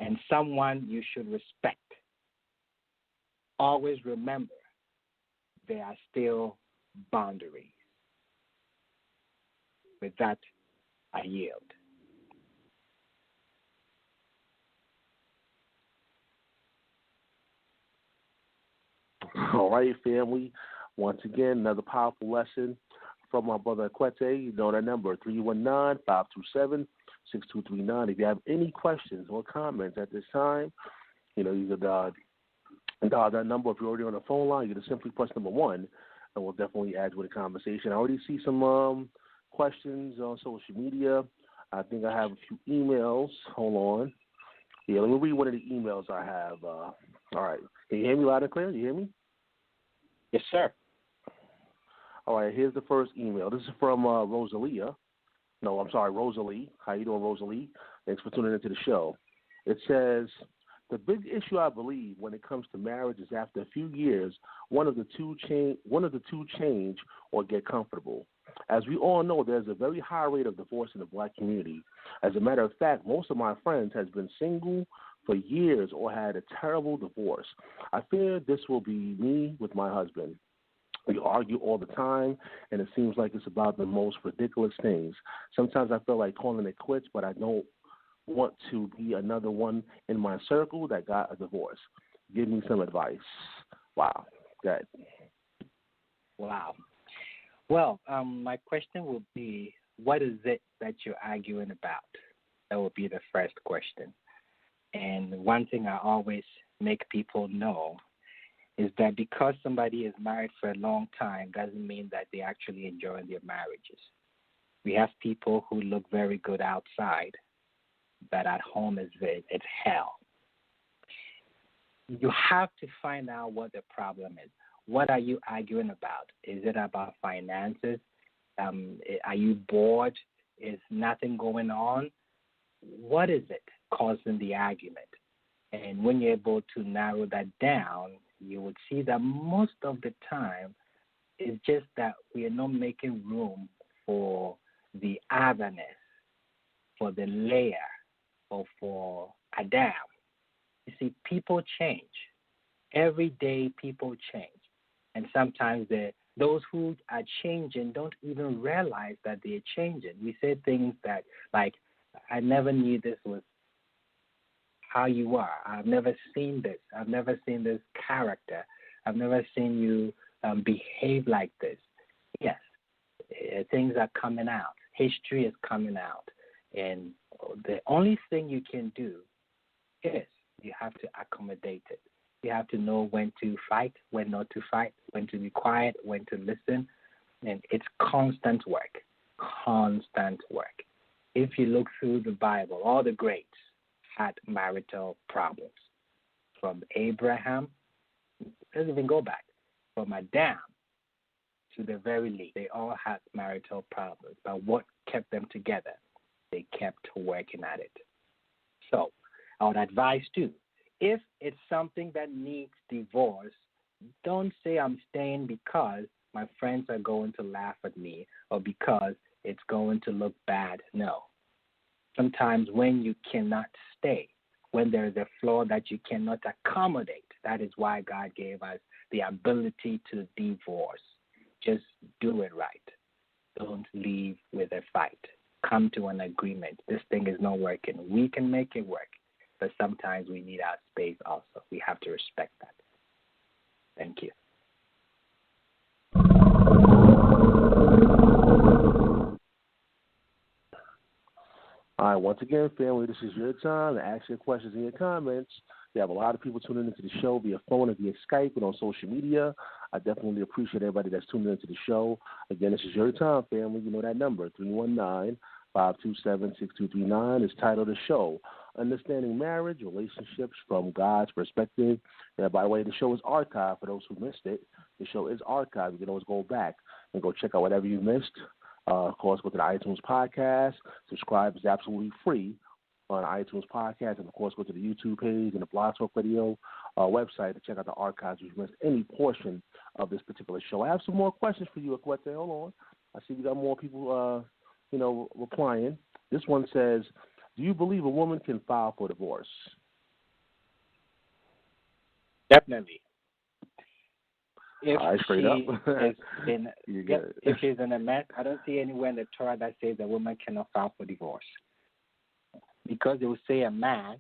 And someone you should respect. always remember there are still boundaries. With that, I yield. All right, family. Once again, another powerful lesson from my brother Akwetey. You know that number, 319-527-6239. If you have any questions or comments at this time, you can dial that number. If you're already on the phone line, you can simply press number 1, and we'll definitely add to the conversation. I already see some questions on social media. I think I have a few emails. Hold on. Yeah, let me read one of the emails I have. All right. Can you hear me loud and clear? You hear me? Yes, sir. All right, here's the first email. This is from Rosalie. How you doing, Rosalie? Thanks for tuning into the show. It says, the big issue, I believe, when it comes to marriage is after a few years, one of the two change or get comfortable. As we all know, there's a very high rate of divorce in the black community. As a matter of fact, most of my friends has been single for years or had a terrible divorce. I fear this will be me with my husband. We argue all the time, and it seems like it's about the most ridiculous things. Sometimes I feel like calling it quits, but I don't want to be another one in my circle that got a divorce. Give me some advice. Wow. Good. Wow. Well, my question would be, what is it that you're arguing about? That would be the first question. And one thing I always make people know is that because somebody is married for a long time doesn't mean that they actually enjoy their marriages. We have people who look very good outside, but at home it's hell. You have to find out what the problem is. What are you arguing about? Is it about finances? Are you bored? Is nothing going on? What is it causing the argument? And when you're able to narrow that down, you would see that most of the time it's just that we are not making room for the otherness, for the Leah, or for Adam. You see, people change. Every day people change. And sometimes those who are changing don't even realize that they're changing. We say things that, like, I never knew this was how you are. I've never seen this. I've never seen this character. I've never seen you behave like this. Yes, things are coming out. History is coming out. And the only thing you can do is you have to accommodate it. You have to know when to fight, when not to fight, when to be quiet, when to listen. And it's constant work, constant work. If you look through the Bible, all the greats had marital problems. From Abraham, let's even go back, from Adam to the very least, they all had marital problems. But what kept them together? They kept working at it. So I would advise too, if it's something that needs divorce, don't say I'm staying because my friends are going to laugh at me or because it's going to look bad. No. Sometimes when you cannot stay, when there is a flaw that you cannot accommodate, that is why God gave us the ability to divorce. Just do it right. Don't leave with a fight. Come to an agreement. This thing is not working. We can make it work, but sometimes we need our space also. We have to respect that. Thank you. All right, once again, family, this is your time to ask your questions and your comments. We have a lot of people tuning into the show via phone and via Skype and on social media. I definitely appreciate everybody that's tuning into the show. Again, this is your time, family. You know that number, 319-527-6239 is titled the show, Understanding Marriage, Relationships from God's Perspective. And by the way, the show is archived for those who missed it. The show is archived. You can always go back and go check out whatever you missed. Of course, go to the iTunes podcast. Subscribe is absolutely free on iTunes podcast. And, of course, go to the YouTube page and the Blog Talk Radio website to check out the archives if you missed any portion of this particular show. I have some more questions for you, Akwetey. Hold on. I see we got more people, replying. This one says, do you believe a woman can file for divorce? Definitely. if straight she up. is in, if she's in a mess, I don't see anywhere in the Torah that says a woman cannot file for divorce. Because it will say a man,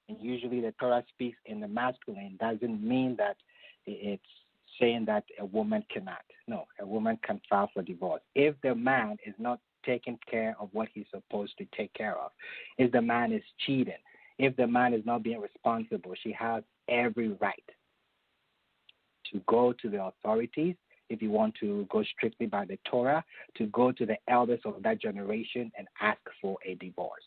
and usually the Torah speaks in the masculine, doesn't mean that it's saying that a woman cannot. No, a woman can file for divorce. If the man is not taking care of what he's supposed to take care of, if the man is cheating, if the man is not being responsible, she has every right to go to the authorities, if you want to go strictly by the Torah, to go to the elders of that generation and ask for a divorce.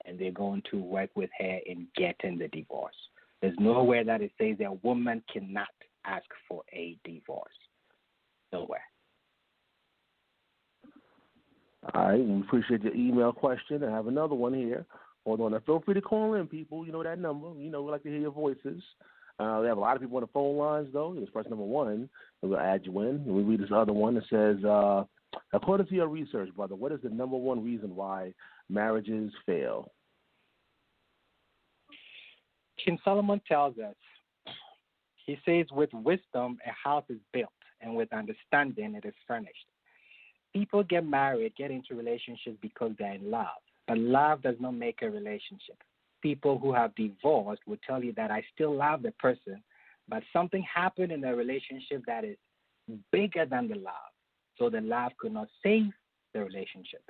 And they're going to work with her in getting the divorce. There's nowhere that it says a woman cannot ask for a divorce. Nowhere. All right, we appreciate your email question. I have another one here. Hold on. Now, feel free to call in, people. You know that number. You know, we like to hear your voices. We have a lot of people on the phone lines, though. It's person number one, and we'll add you in. And we read this other one that says, according to your research, brother, what is the number one reason why marriages fail? King Solomon tells us, he says, with wisdom a house is built, and with understanding it is furnished. People get married, get into relationships because they're in love, but love does not make a relationship. People who have divorced will tell you that I still love the person, but something happened in the relationship that is bigger than the love, so the love could not save the relationship.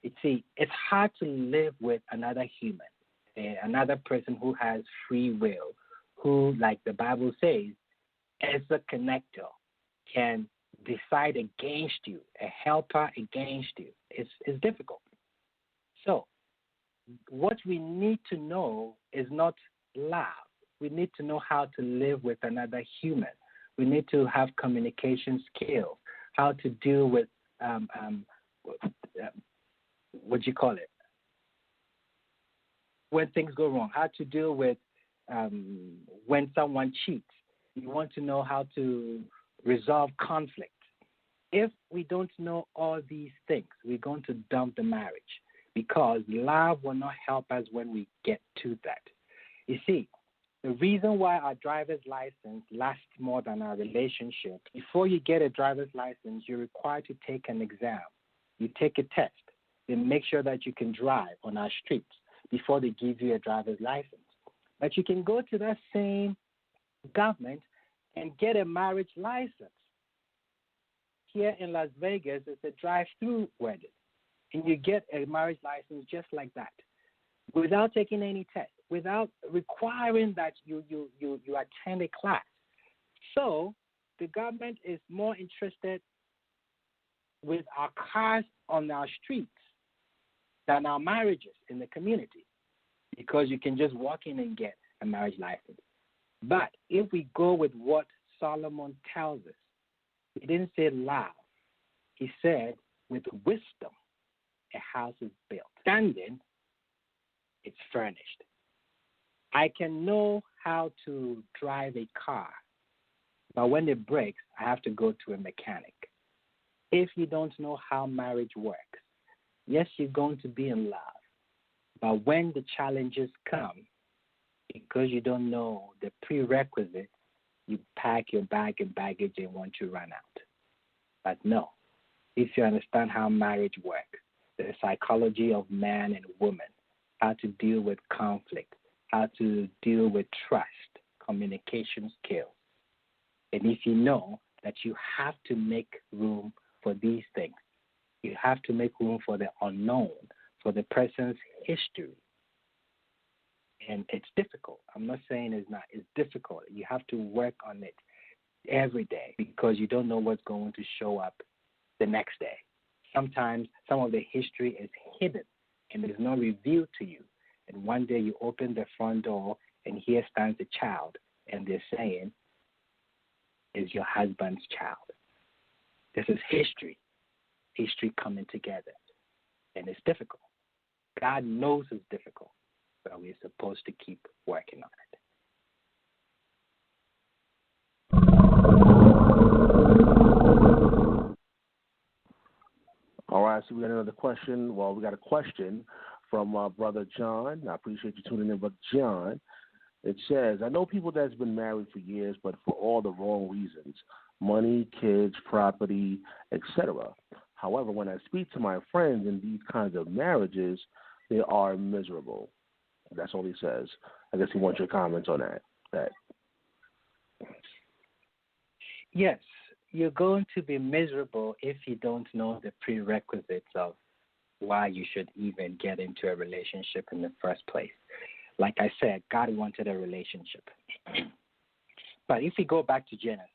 It's hard to live with another human, another person who has free will, who, like the Bible says, as a connector, can decide against you, a helper against you. It's difficult. So what we need to know is not love. We need to know how to live with another human. We need to have communication skills, how to deal with, when things go wrong, how to deal with when someone cheats. You want to know how to resolve conflict. If we don't know all these things, we're going to dump the marriage, because love will not help us when we get to that. You see, the reason why our driver's license lasts more than our relationship, before you get a driver's license, you're required to take an exam. You take a test. They make sure that you can drive on our streets before they give you a driver's license. But you can go to that same government and get a marriage license. Here in Las Vegas, it's a drive-through wedding, and you get a marriage license just like that, without taking any test, without requiring that you attend a class. So the government is more interested with our cars on our streets than our marriages in the community, because you can just walk in and get a marriage license. But if we go with what Solomon tells us, he didn't say love. He said, with wisdom, a house is built. Standing, it's furnished. I can know how to drive a car, but when it breaks, I have to go to a mechanic. If you don't know how marriage works, yes, you're going to be in love, but when the challenges come, because you don't know the prerequisites, you pack your bag and baggage and want to run out. But no, if you understand how marriage works, the psychology of man and woman, how to deal with conflict, how to deal with trust, communication skills, and if you know that you have to make room for these things, you have to make room for the unknown, for the person's history. And it's difficult. I'm not saying it's not. It's difficult. You have to work on it every day, because you don't know what's going to show up the next day. Sometimes some of the history is hidden and is not revealed to you. And one day you open the front door and here stands a child, and they're saying, is your husband's child. This is history coming together. And it's difficult. God knows it's difficult, but we're supposed to keep working on it. All right, so we got another question. Well, we got a question from Brother John. I appreciate you tuning in, Brother John. It says, I know people that's been married for years, but for all the wrong reasons: money, kids, property, etc. However, when I speak to my friends in these kinds of marriages, they are miserable. That's all he says. I guess he wants your comments on that. Yes, you're going to be miserable if you don't know the prerequisites of why you should even get into a relationship in the first place. Like I said, God wanted a relationship. But if we go back to Genesis,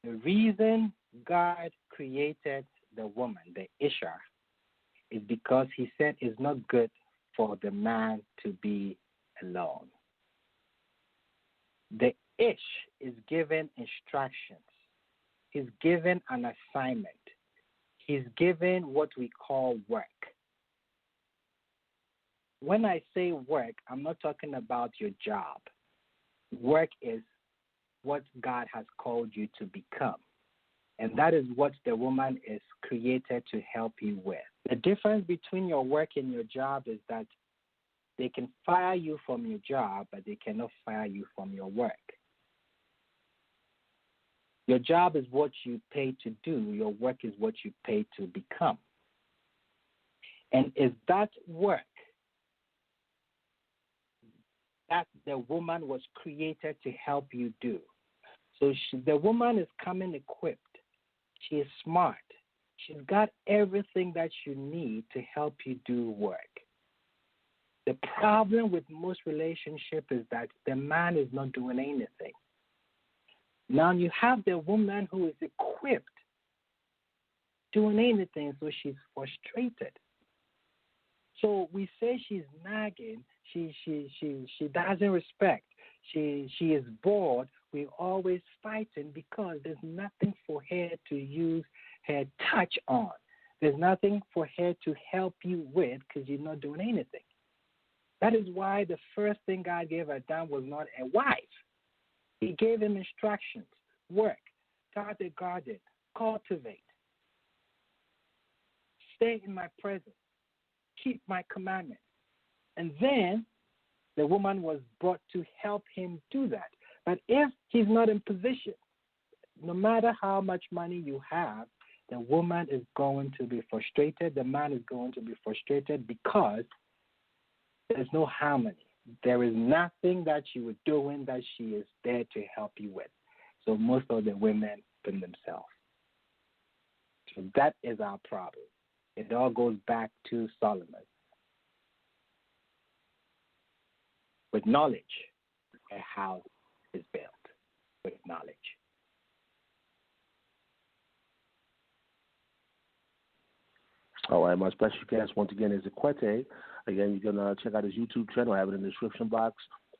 the reason God created the woman, the Isha, is because he said it's not good for the man to be alone. The Ish is given instructions. He's given an assignment. He's given what we call work. When I say work, I'm not talking about your job. Work is what God has called you to become. And that is what the woman is created to help you with. The difference between your work and your job is that they can fire you from your job, but they cannot fire you from your work. Your job is what you pay to do. Your work is what you pay to become. And it's that work that the woman was created to help you do. So the woman is coming equipped. She is smart. She's got everything that you need to help you do work. The problem with most relationships is that the man is not doing anything. Now you have the woman who is equipped doing anything, so she's frustrated. So we say she's nagging. She doesn't respect. She is bored. We're always fighting because there's nothing for her to use her touch on. There's nothing for her to help you with because you're not doing anything. That is why the first thing God gave Adam was not a wife. He gave him instructions, work, start a garden, cultivate, stay in my presence, keep my commandments. And then the woman was brought to help him do that. But if he's not in position, no matter how much money you have, the woman is going to be frustrated. The man is going to be frustrated because there's no harmony. There is nothing that you are doing that she is there to help you with. So most of the women pin themselves. So that is our problem. It all goes back to Solomon. With knowledge, a house is built. With knowledge. All right, my special guest once again is Akwetey. Again, you can check out his YouTube channel. I have it in the description box.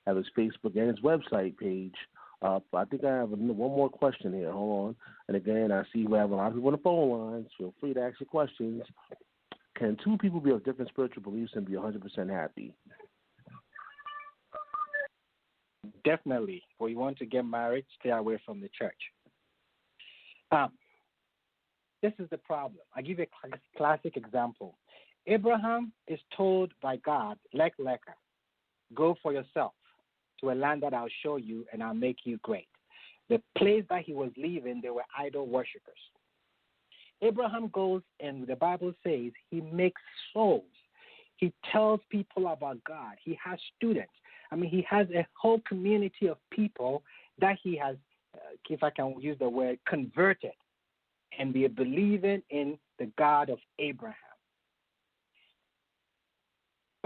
I have his Facebook and his website page. I think I have one more question here. Hold on. And again, I see we have a lot of people on the phone lines. Feel free to ask your questions. Can two people be of different spiritual beliefs and be 100% happy? Definitely. When you want to get married, stay away from the church. This is the problem. I give you a classic example. Abraham is told by God, Lech Lecha, go for yourself to a land that I'll show you and I'll make you great. The place that he was leaving, they were idol worshippers. Abraham goes, and the Bible says he makes souls. He tells people about God. He has students. I mean, he has a whole community of people that he has, if I can use the word, converted, and they are believing in the God of Abraham.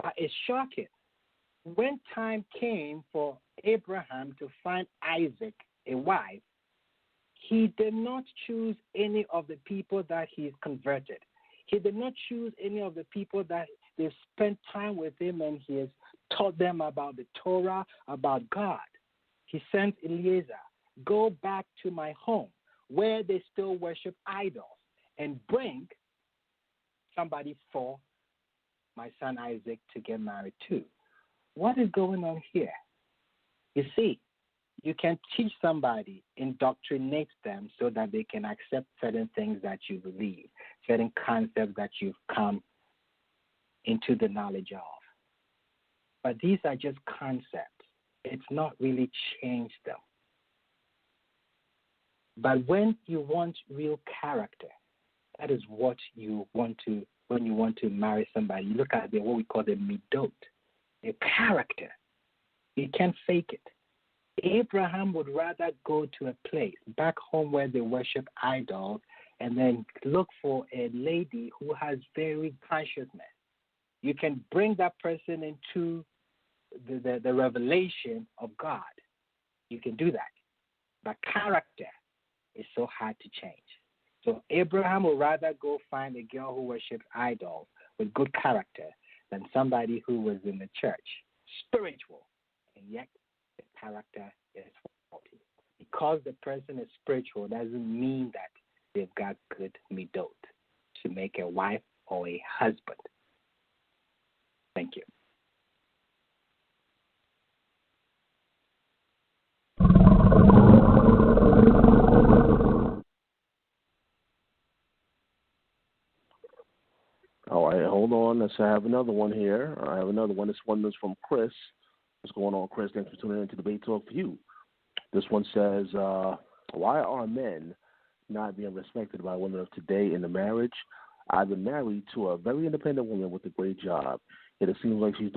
But it's shocking. When time came for Abraham to find Isaac a wife, he did not choose any of the people that he's converted. He did not choose any of the people that they've spent time with him and he has taught them about the Torah, about God. He sent Eliezer, go back to my home where they still worship idols and bring somebody for my son Isaac to get married to. What is going on here? You see, you can teach somebody, indoctrinate them so that they can accept certain things that you believe, certain concepts that you've come into the knowledge of. But these are just concepts. it's not really changed them. But when you want real character, that is what you want to, when you want to marry somebody. You look at what we call the midot, the character. You can't fake it. Abraham would rather go to a place back home where they worship idols and then look for a lady who has very consciousness. You can bring that person into the revelation of God. You can do that. But character is so hard to change. So Abraham would rather go find a girl who worships idols with good character than somebody who was in the church, spiritual, and yet the character is faulty. Because the person is spiritual doesn't mean that they've got good midot to make a wife or a husband. Thank you. All right, hold on. I have another one here. I have another one. This one is from Chris. What's going on, Chris? Thanks for tuning in to Debate Talk for You. This one says, why are men not being respected by women of today in the marriage? I've been married to a very independent woman with a great job. Yet it seems like she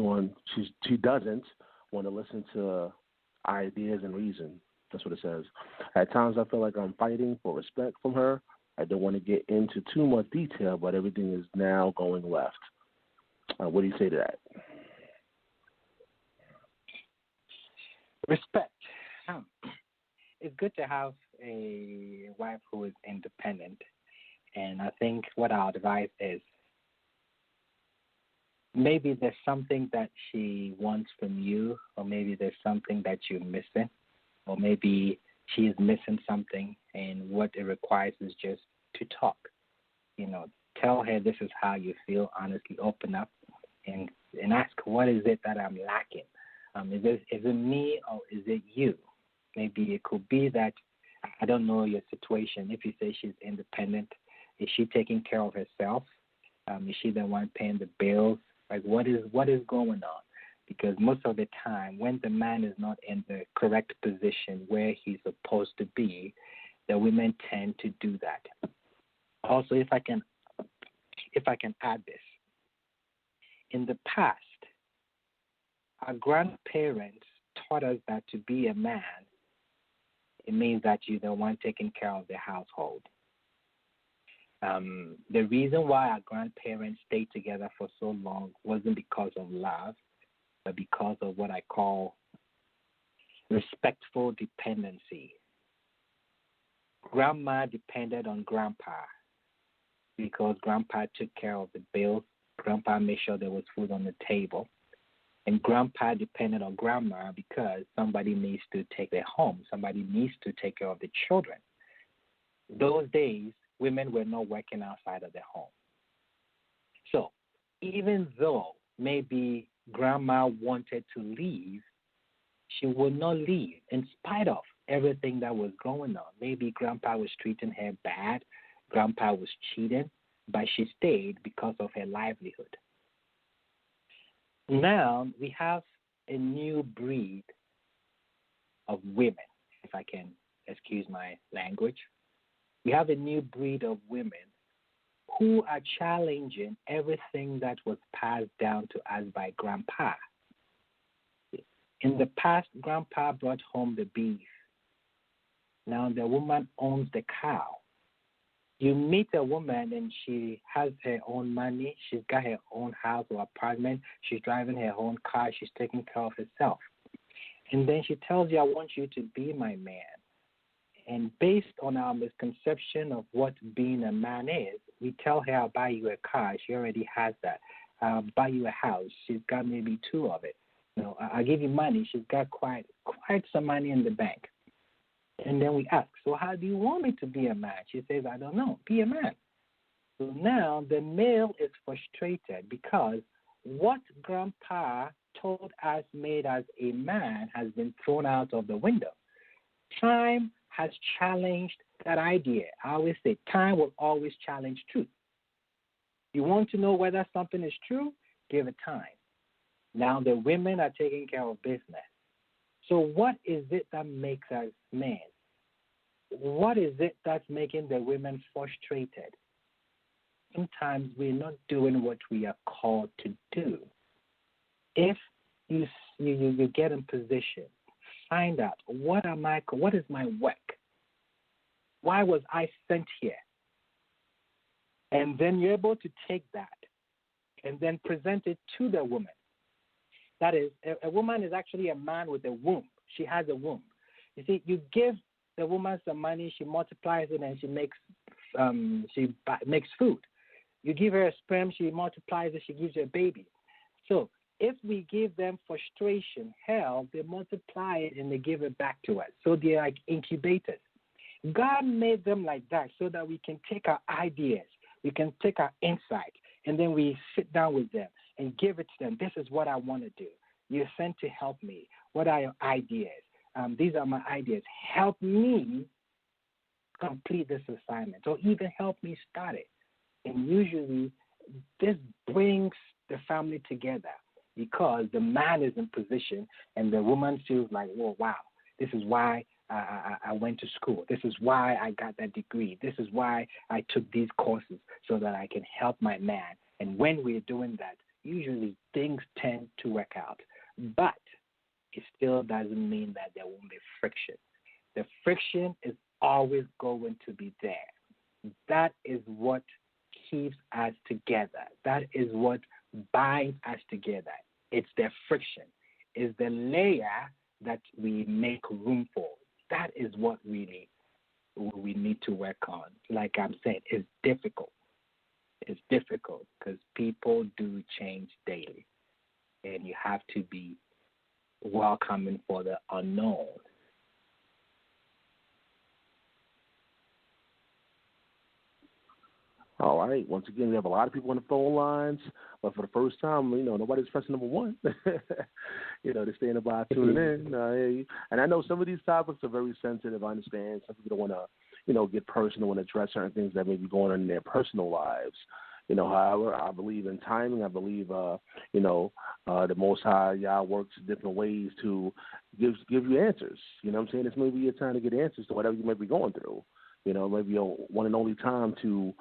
doesn't want to listen to ideas and reason. That's what it says. At times I feel like I'm fighting for respect from her. I don't want to get into too much detail, but everything is now going left. What do you say to that? Respect. It's good to have a wife who is independent. And I think what our advice is, maybe there's something that she wants from you, or maybe there's something that you're missing, or maybe she is missing something, and what it requires is just to talk. You know, tell her this is how you feel, honestly, open up, and ask, what is it that I'm lacking? Is it me or is it you? Maybe it could be that, I don't know your situation. If you say she's independent, is she taking care of herself? Is she the one paying the bills? Like, what is going on? Because most of the time, when the man is not in the correct position where he's supposed to be, the women tend to do that. Also, if I can add this, in the past, our grandparents taught us that to be a man, it means that you're the one taking care of the household. The reason why our grandparents stayed together for so long wasn't because of love, but because of what I call respectful dependency. Grandma depended on grandpa because grandpa took care of the bills. Grandpa made sure there was food on the table. And grandpa depended on grandma because somebody needs to take their home. Somebody needs to take care of the children. Those days, women were not working outside of their home. So even though maybe grandma wanted to leave, she would not leave in spite of everything that was going on. Maybe grandpa was treating her bad, grandpa was cheating, but she stayed because of her livelihood. Now we have a new breed of women, if I can excuse my language. We have a new breed of women who are challenging everything that was passed down to us by grandpa. In the past, grandpa brought home the beef. Now the woman owns the cow. You meet a woman and she has her own money. She's got her own house or apartment. She's driving her own car. She's taking care of herself. And then she tells you, I want you to be my man. And based on our misconception of what being a man is, we tell her, I'll buy you a car. She already has that. I'll buy you a house. She's got maybe two of it. You know, I'll give you money. She's got quite some money in the bank. And then we ask, so how do you want me to be a man? She says, I don't know. Be a man. So now the male is frustrated because what grandpa told us made us a man has been thrown out of the window. Time has challenged that idea. I always say time will always challenge truth. You want to know whether something is true? Give it time. Now the women are taking care of business. So what is it that makes us men? What is it that's making the women frustrated? Sometimes we're not doing what we are called to do. If you get in position, find out what is my work? Why was I sent here? And then you're able to take that and then present it to the woman. That is, a woman is actually a man with a womb. She has a womb. You see, you give the woman some money, she multiplies it, and she makes food. You give her a sperm, she multiplies it, she gives you a baby. So if we give them frustration, hell, they multiply it and they give it back to us. So they're like incubators. God made them like that so that we can take our ideas, we can take our insight, and then we sit down with them and give it to them. This is what I want to do. You're sent to help me. What are your ideas? These are my ideas. Help me complete this assignment, or even help me start it. And usually this brings the family together because the man is in position and the woman feels like, oh, wow, this is why I went to school. This is why I got that degree. This is why I took these courses so that I can help my man. And when we're doing that, usually things tend to work out. But it still doesn't mean that there won't be friction. The friction is always going to be there. That is what keeps us together. That is what binds us together. It's the friction. It's the layer that we make room for. That is what really we need to work on. Like I'm saying, it's difficult. It's difficult because people do change daily. And you have to be welcoming for the unknown. All right. Once again, we have a lot of people on the phone lines, but for the first time, nobody's pressing number one. They're staying by tuning in. And I know some of these topics are very sensitive. I understand some people don't want to, get personal and address certain things that may be going on in their personal lives. However, I believe in timing. I believe, the Most High Yah works different ways to give you answers. You know what I'm saying? This may be your time to get answers to whatever you may be going through. Maybe your one and only time to,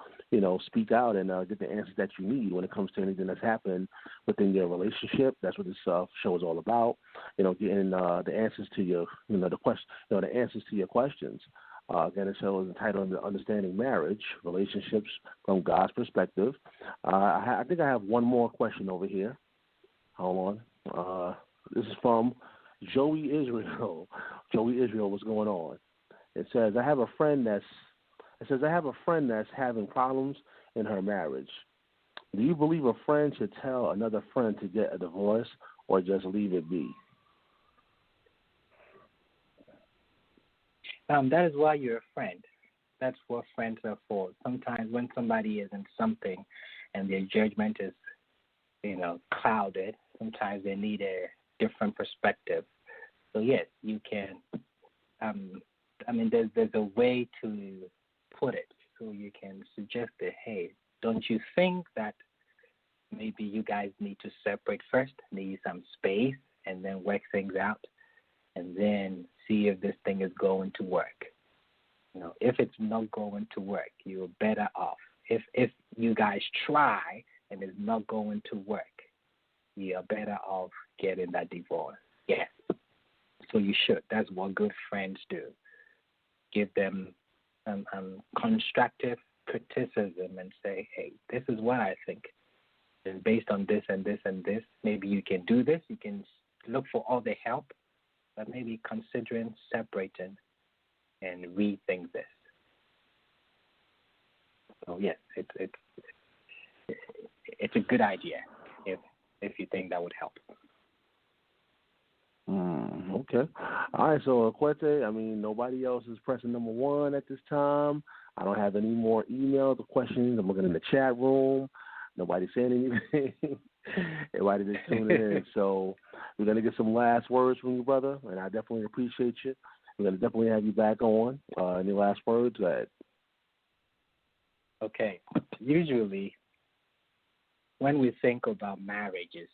speak out and get the answers that you need when it comes to anything that's happening within your relationship. That's what this show is all about. Getting the answers to your, the answers to your questions. Again, the show is entitled "Understanding Marriage, Relationships from God's Perspective." I think I have one more question over here. Hold on. This is from Joey Israel. Joey Israel, what's going on? It says, I have a friend that's having problems in her marriage. Do you believe a friend should tell another friend to get a divorce or just leave it be? That is why you're a friend. That's what friends are for. Sometimes when somebody is in something and their judgment is, clouded, sometimes they need a different perspective. So, yes, you can there's a way to put it. So you can suggest that, hey, don't you think that maybe you guys need to separate first, need some space, and then work things out, and then see if this thing is going to work. If it's not going to work, you're better off. If you guys try and it's not going to work, you're better off getting that divorce. Yes. So you should. That's what good friends do. Give them constructive criticism and say, hey, this is what I think. And based on this and this and this, maybe you can do this. You can look for all the help, but maybe considering separating and rethink this. So yes, it's a good idea if you think that would help. Okay. All right, so Akwetey, nobody else is pressing number one at this time. I don't have any more emails or questions. I'm looking in the chat room. Nobody's saying anything. Everybody just tuning in. So we're going to get some last words from you, brother, and I definitely appreciate you. We're going to definitely have you back on. Any last words? Go ahead. Okay. Usually when we think about marriages,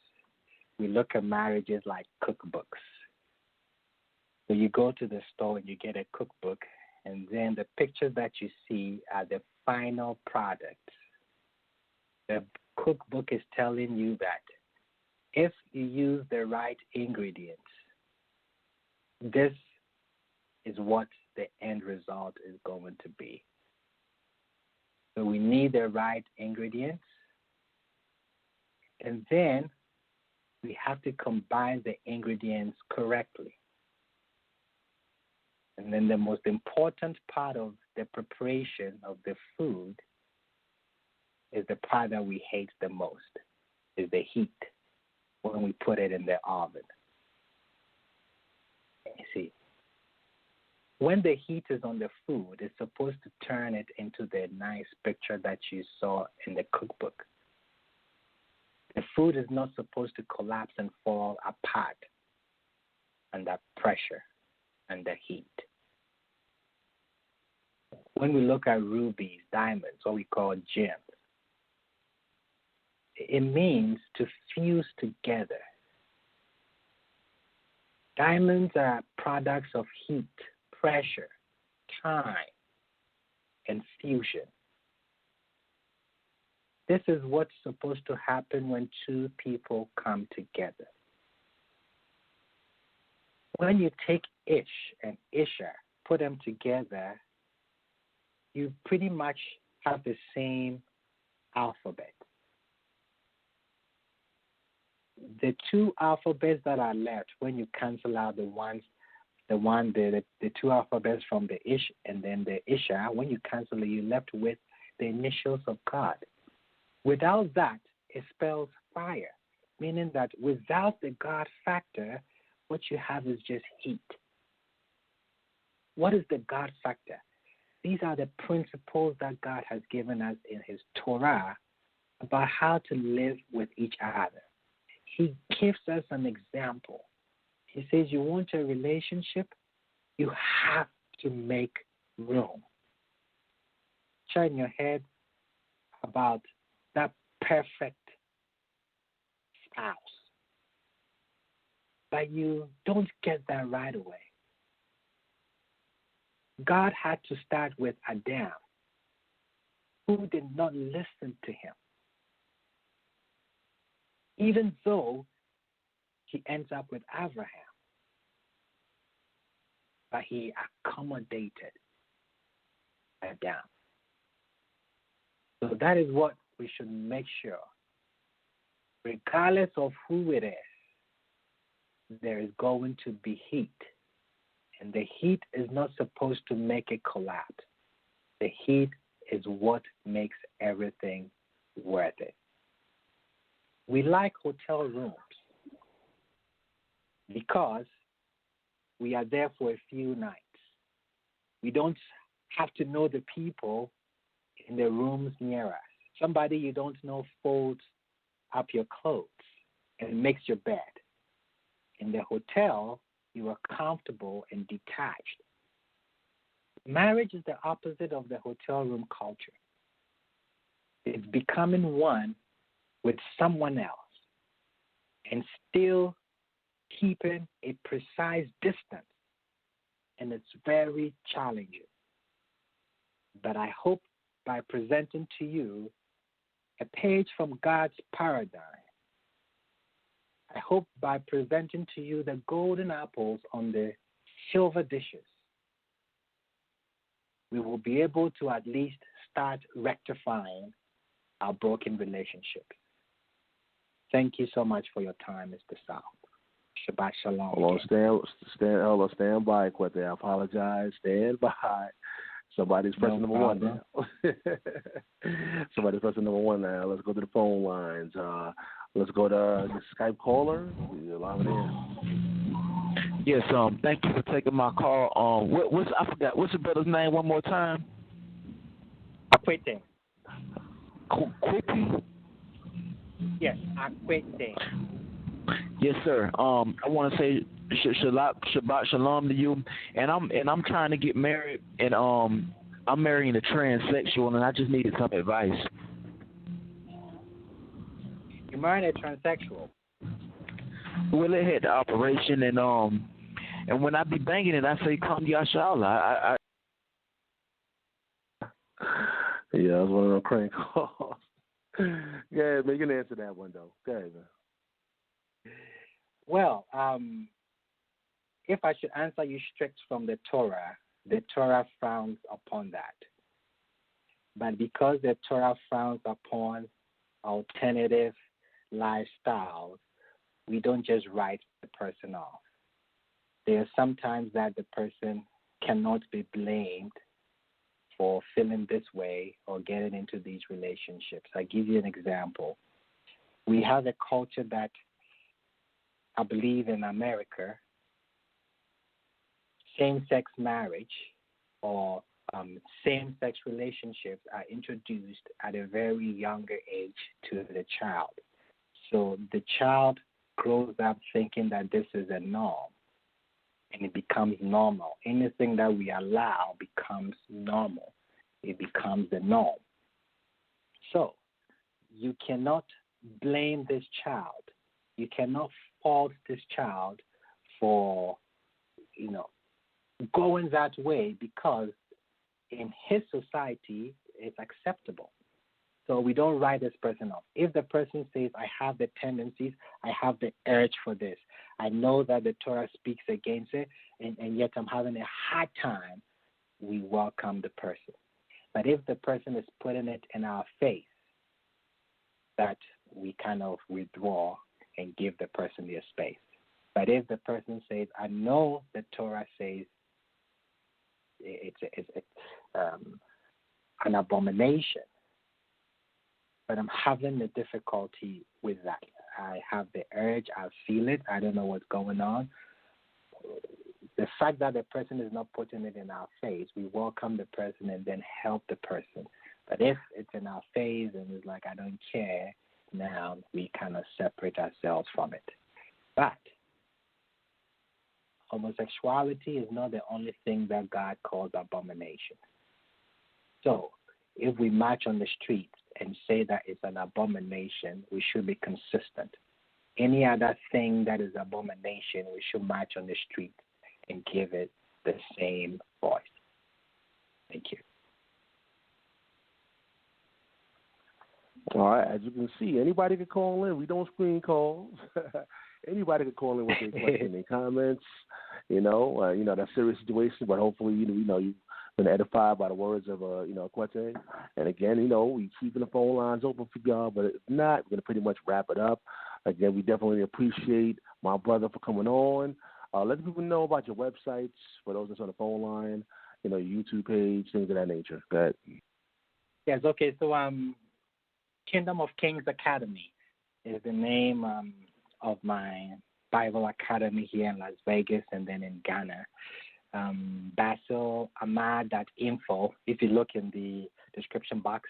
we look at marriages like cookbooks. So you go to the store and you get a cookbook, and then the pictures that you see are the final product. The cookbook is telling you that if you use the right ingredients, this is what the end result is going to be. So we need the right ingredients, and then we have to combine the ingredients correctly. And then the most important part of the preparation of the food is the part that we hate the most, is the heat when we put it in the oven. You see, when the heat is on the food, it's supposed to turn it into the nice picture that you saw in the cookbook. The food is not supposed to collapse and fall apart under pressure and the heat. When we look at rubies, diamonds, what we call gems, it means to fuse together. Diamonds are products of heat, pressure, time, and fusion. This is what's supposed to happen when two people come together. When you take Ish and Isha, put them together, you pretty much have the same alphabet. The two alphabets that are left, when you cancel out the two alphabets from the Ish and then the Isha, when you cancel it, you're left with the initials of God. Without that, it spells fire, meaning that without the God factor, what you have is just heat. What is the God factor? These are the principles that God has given us in His Torah about how to live with each other. He gives us an example. He says, you want a relationship, you have to make room. Try in your head about that perfect spouse. But you don't get that right away. God had to start with Adam, who did not listen to Him. Even though he ends up with Abraham, but he accommodated Adam. So that is what we should make sure. Regardless of who it is, there is going to be heat. And the heat is not supposed to make it collapse. The heat is what makes everything worth it. We like hotel rooms because we are there for a few nights. We don't have to know the people in the rooms near us. Somebody you don't know folds up your clothes and makes your bed. In the hotel, you are comfortable and detached. Marriage is the opposite of the hotel room culture. It's becoming one with someone else and still keeping a precise distance. And it's very challenging. But I hope by presenting to you a page from God's paradigm, I hope by presenting to you the golden apples on the silver dishes, we will be able to at least start rectifying our broken relationships. Thank you so much for your time, Mr. Sal. Shabbat shalom. Hold on, stand by, Akwetey. I apologize. Stand by. Somebody's pressing number one now. Somebody's pressing number one now. Let's go to the phone lines. Let's go to the Skype caller. You're live in. Yes, thank you for taking my call. I forgot. What's the brother's name one more time? Akwetey. Quickly? Yes, Akwetey. Yes, sir. I want to say Shabbat Shalom to you, and I'm trying to get married, and I'm marrying a transsexual, and I just needed some advice. You married a transsexual? Well, it had the operation, and And when I be banging it, I say, "Come, Yashallah." Yeah, it was one of those crank calls. Yeah, man, you can answer that one though. Go ahead, man. Well, if I should answer you straight from the Torah frowns upon that. But because the Torah frowns upon alternative lifestyles, we don't just write the person off. There are sometimes that the person cannot be blamed for feeling this way or getting into these relationships. I give you an example. We have a culture that I believe in America, same-sex marriage or same-sex relationships are introduced at a very younger age to the child. So the child grows up thinking that this is a norm, and it becomes normal. Anything that we allow becomes normal. It becomes the norm. So you cannot blame this child. You cannot fault this child for, going that way because in his society it's acceptable. So we don't write this person off. If the person says, I have the tendencies, I have the urge for this, I know that the Torah speaks against it, and yet I'm having a hard time, we welcome the person. But if the person is putting it in our face, that we kind of withdraw and give the person their space. But if the person says, I know the Torah says it's an abomination, but I'm having a difficulty with that. I have the urge, I feel it, I don't know what's going on. The fact that the person is not putting it in our face, we welcome the person and then help the person. But if it's in our face and it's like, I don't care, now we kind of separate ourselves from it. But homosexuality is not the only thing that God calls abomination. So if we march on the streets and say that it's an abomination, we should be consistent. Any other thing that is abomination, we should march on the street and give it the same voice. Thank you. All right, as you can see, anybody can call in. We don't screen calls. Anybody can call in with their questions and comments. That's a serious situation, but hopefully, you've been edified by the words of, Akwetey. And again, we keeping the phone lines open for y'all, but if not, we're going to pretty much wrap it up. Again, we definitely appreciate my brother for coming on. Let people know about your websites for those that's on the phone line, your YouTube page, things of that nature. Go ahead. Yes, okay. So Kingdom of Kings Academy is the name of my Bible Academy here in Las Vegas and then in Ghana. BasilAhmad.info. If you look in the description box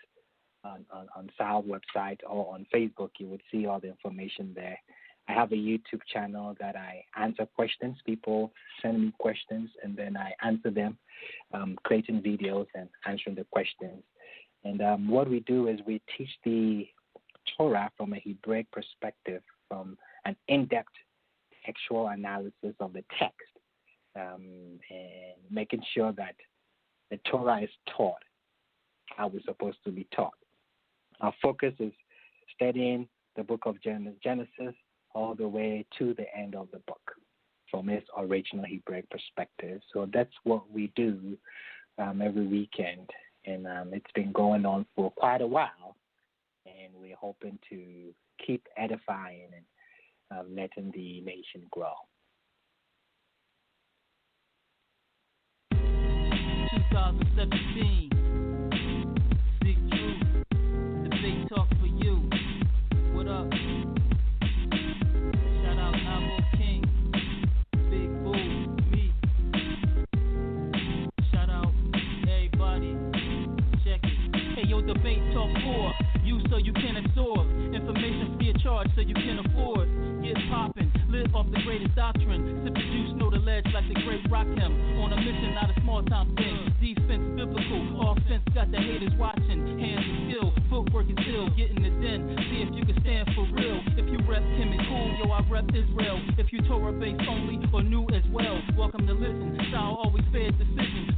on Sal's website or on Facebook, you would see all the information there. I have a YouTube channel that I answer questions. People send me questions, and then I answer them, creating videos and answering the questions. And what we do is we teach the Torah from a Hebraic perspective, from an in-depth textual analysis of the text, and making sure that the Torah is taught how we're supposed to be taught. Our focus is studying the book of Genesis all the way to the end of the book from its original Hebraic perspective. So that's what we do every weekend, and it's been going on for quite a while, and we're hoping to keep edifying and letting the nation grow. 2017, Big Truth, the big talk for you. What up? Shout out Abo King, Big Boo, me. Shout out everybody. Check it. Hey yo, debate talk 4. You so you can absorb information free of charge so you can afford. Get poppin', live off the greatest doctrine. Sip the juice, know the ledge like the great Rakim. On a mission, not a small time thing. Defense biblical, offense got the haters watching. Hands are skill, footwork is ill. Get in the den, see if you can stand for real. If you rep chemical, yo, I rep Israel. If you Torah based only or new as well, welcome to listen. Style always fair decision.